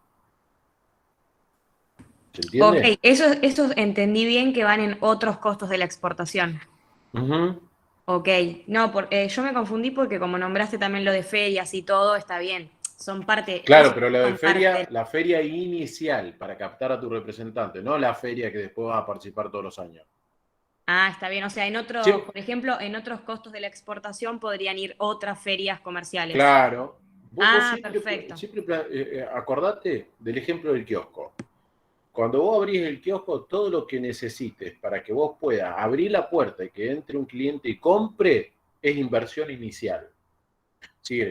¿Se Ok, entiende? eso entendí bien que van en otros costos de la exportación. Ujú. Ok, no, yo me confundí porque como nombraste también lo de ferias y todo, está bien. Son parte, Claro, eso pero lo de son parte. feria, la feria inicial para captar a tu representante, no la feria que después vas a participar todos los años. Ah, está bien. O sea, en otros, Sí, por ejemplo, en otros costos de la exportación podrían ir otras ferias comerciales. claro. Vos Ah, siempre, perfecto. acordate del ejemplo del kiosco. Cuando vos abrís el kiosco, todo lo que necesites para que vos puedas abrir la puerta y que entre un cliente y compre es inversión inicial. Sí,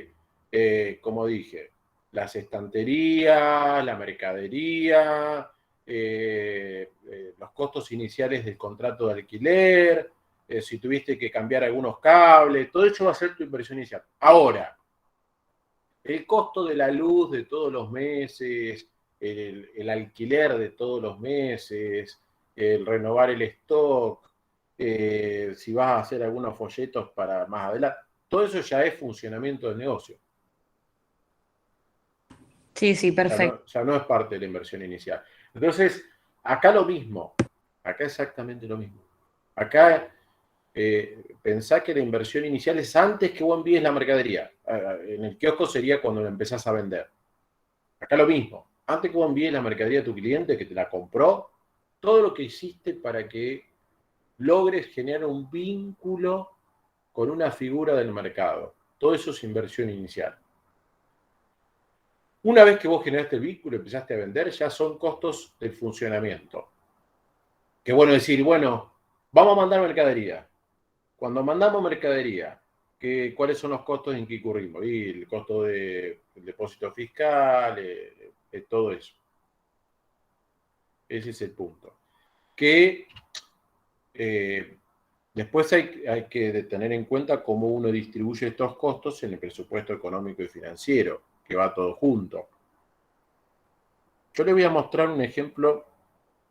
como dije, las estanterías, la mercadería, los costos iniciales del contrato de alquiler, si tuviste que cambiar algunos cables, todo eso va a ser tu inversión inicial. Ahora, el costo de la luz de todos los meses, el alquiler de todos los meses, el renovar el stock, si vas a hacer algunos folletos para más adelante, todo eso ya es funcionamiento del negocio. Sí, sí, perfecto. Ya no es parte de la inversión inicial. Entonces, acá lo mismo, acá exactamente lo mismo. Acá pensá que la inversión inicial es antes que vos envíes la mercadería. En el kiosco sería cuando la empezás a vender. Acá lo mismo. Antes que vos envíes la mercadería a tu cliente que te la compró, todo lo que hiciste para que logres generar un vínculo con una figura del mercado. Todo eso es inversión inicial. Una vez que vos generaste el vínculo y empezaste a vender, ya son costos del funcionamiento. Qué bueno decir, bueno, vamos a mandar mercadería. Cuando mandamos mercadería, ¿cuáles son los costos en que incurrimos? Y el costo del depósito fiscal, todo eso. Ese es el punto. Que Después hay que tener en cuenta cómo uno distribuye estos costos en el presupuesto económico y financiero, que va todo junto. Yo les voy a mostrar un ejemplo.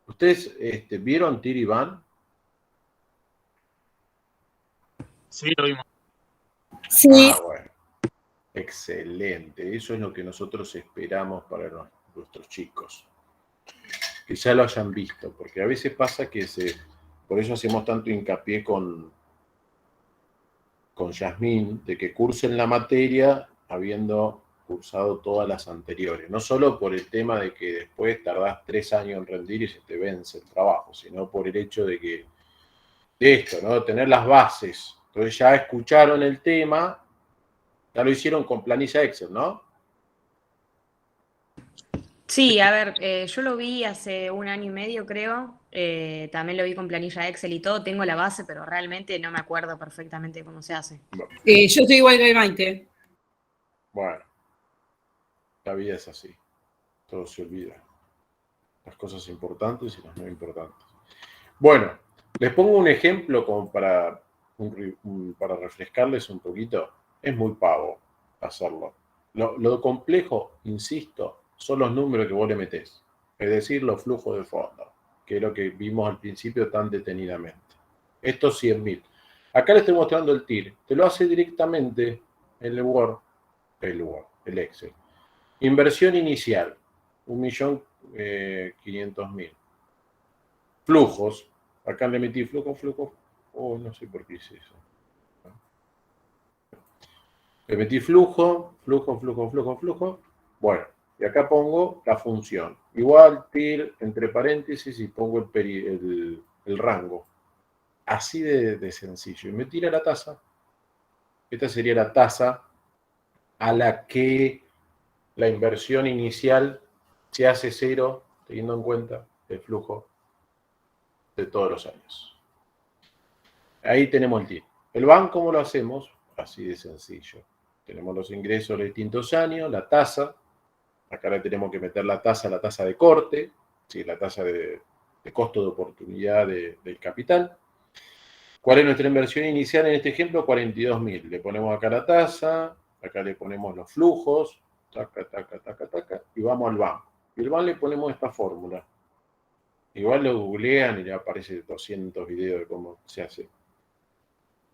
¿Ustedes vieron Tir y Van? Sí, lo vimos. Sí, Bueno, excelente. Eso es lo que nosotros esperamos para nuestros chicos. Que ya lo hayan visto, porque a veces pasa que por eso hacemos tanto hincapié con Yasmín, de que cursen la materia habiendo cursado todas las anteriores. No solo por el tema de que después tardás 3 años en rendir y se te vence el trabajo, sino por el hecho de esto, ¿no? Tener las bases. Entonces ya escucharon el tema, ya lo hicieron con planilla Excel, ¿no? Sí, a ver, yo lo vi hace 1 año y medio, creo. También lo vi con planilla Excel y todo. Tengo la base, pero realmente no me acuerdo perfectamente cómo se hace. yo estoy igual que Maite. Bueno, la vida es así. Todo se olvida. Las cosas importantes y las no importantes. Bueno, les pongo un ejemplo como para refrescarles un poquito. Es muy pavo hacerlo. Lo complejo, insisto, son los números que vos le metés. Es decir, los flujos de fondo, que es lo que vimos al principio tan detenidamente. Estos 100.000. Acá le estoy mostrando el TIR. Te lo hace directamente en el Excel. Inversión inicial, 1.500.000. Flujos. Acá le metí flujo. Oh, no sé por qué hice eso. Le metí flujo. Bueno, y acá pongo la función. Igual, TIR, entre paréntesis, y pongo el rango. Así de sencillo. Y me tira la tasa. Esta sería la tasa a la que la inversión inicial se hace cero, teniendo en cuenta el flujo de todos los años. Ahí tenemos el TIR. El BAN, ¿cómo lo hacemos? Así de sencillo. Tenemos los ingresos de distintos años, la tasa. Acá le tenemos que meter la tasa de corte, ¿sí? La tasa de costo de oportunidad del capital. ¿Cuál es nuestra inversión inicial en este ejemplo? 42.000. Le ponemos acá la tasa, acá le ponemos los flujos, taca, y vamos al BAN. Y al BAN le ponemos esta fórmula. Igual lo googlean y le aparece 200 videos de cómo se hace.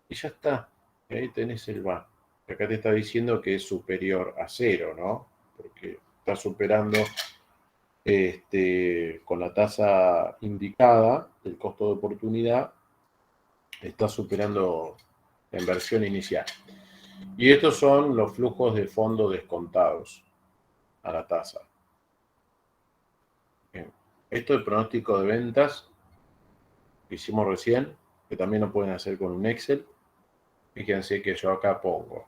Y ya está. Y ahí tenés el BAN. Acá te está diciendo que es superior a 0, ¿no? Porque está superando con la tasa indicada del costo de oportunidad, está superando la inversión inicial. Y estos son los flujos de fondo descontados a la tasa. Bien. Esto de pronóstico de ventas que hicimos recién, que también lo pueden hacer con un Excel. Fíjense que yo acá pongo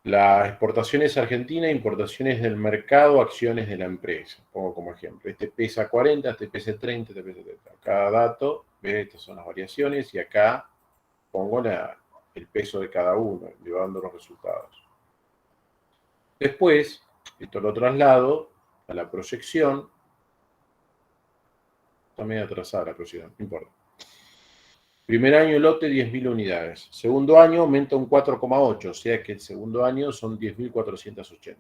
las exportaciones argentinas, importaciones del mercado, acciones de la empresa. Pongo como ejemplo. Este pesa 40, este pesa 30, este pesa 30. Cada dato, ¿ves? Estas son las variaciones y acá pongo el peso de cada uno, llevando los resultados. Después, esto lo traslado a la proyección. Está medio atrasada la proyección, no importa. Primer año lote 10.000 unidades. Segundo año aumenta un 4,8, o sea que el segundo año son 10.480.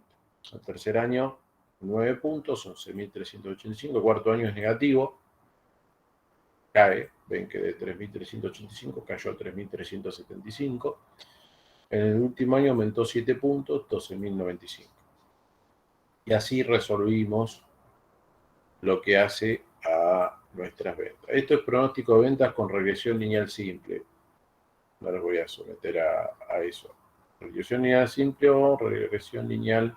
El tercer año 9 puntos, 11.385. El cuarto año es negativo. Cae, ven que de 3.385 cayó a 3.375. En el último año aumentó 7 puntos, 12.095. Y así resolvimos lo que hace a nuestras ventas. Esto es pronóstico de ventas con regresión lineal simple. No les voy a someter a eso. Regresión lineal simple o regresión lineal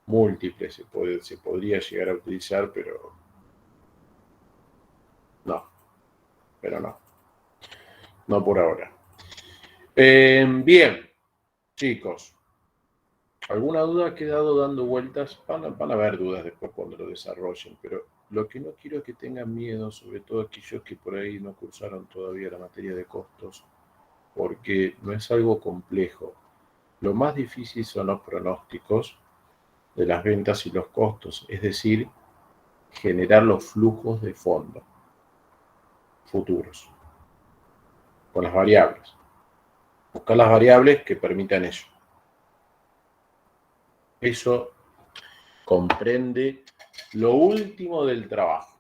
múltiple se podría llegar a utilizar, pero no. No por ahora. Bien, chicos. ¿Alguna duda ha quedado dando vueltas? Van a haber dudas después cuando lo desarrollen, pero lo que no quiero es que tengan miedo, sobre todo aquellos que por ahí no cursaron todavía la materia de costos, porque no es algo complejo. Lo más difícil son los pronósticos de las ventas y los costos, es decir, generar los flujos de fondo futuros. con las variables. Buscar las variables que permitan eso. Eso comprende lo último del trabajo.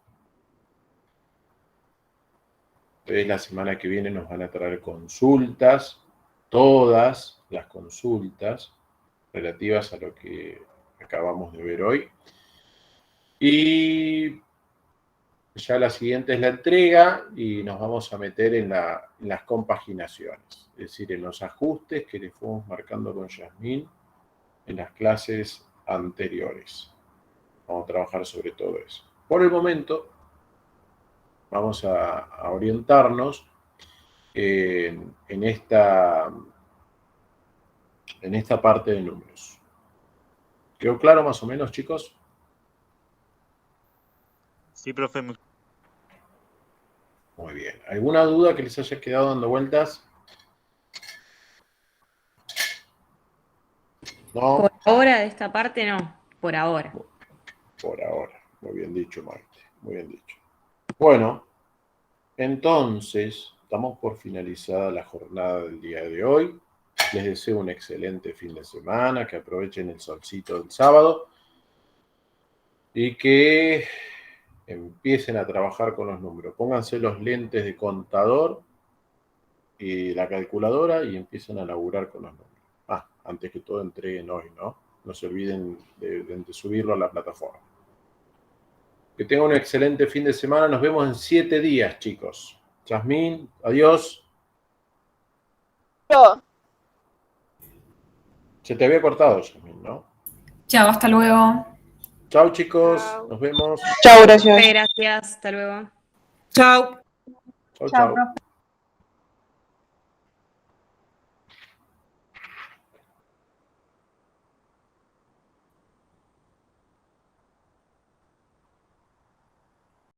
Entonces, la semana que viene nos van a traer consultas, todas las consultas relativas a lo que acabamos de ver hoy. Y ya la siguiente es la entrega y nos vamos a meter en las compaginaciones, es decir, en los ajustes que le fuimos marcando con Yasmín en las clases anteriores. Vamos a trabajar sobre todo eso. Por el momento, vamos a orientarnos en esta parte de números. ¿Quedó claro más o menos, chicos? Sí, profe. Muy bien. ¿Alguna duda que les haya quedado dando vueltas? ¿No? Por ahora, de esta parte, no. Por ahora. Por ahora. Muy bien dicho, Maite. Muy bien dicho. Bueno, entonces, estamos por finalizada la jornada del día de hoy. Les deseo un excelente fin de semana, que aprovechen el solcito del sábado y que empiecen a trabajar con los números. Pónganse los lentes de contador y la calculadora y empiecen a laburar con los números. Antes que todo entreguen hoy, ¿no? No se olviden de subirlo a la plataforma. Que tengan un excelente fin de semana. Nos vemos en 7 días, chicos. Yasmín, adiós. Yo. Se te había cortado, Yasmín, ¿no? Chao, hasta luego. Chao, chicos. Chao. Nos vemos. Chao, gracias. Gracias. Hasta luego. Chao. Chao, chao.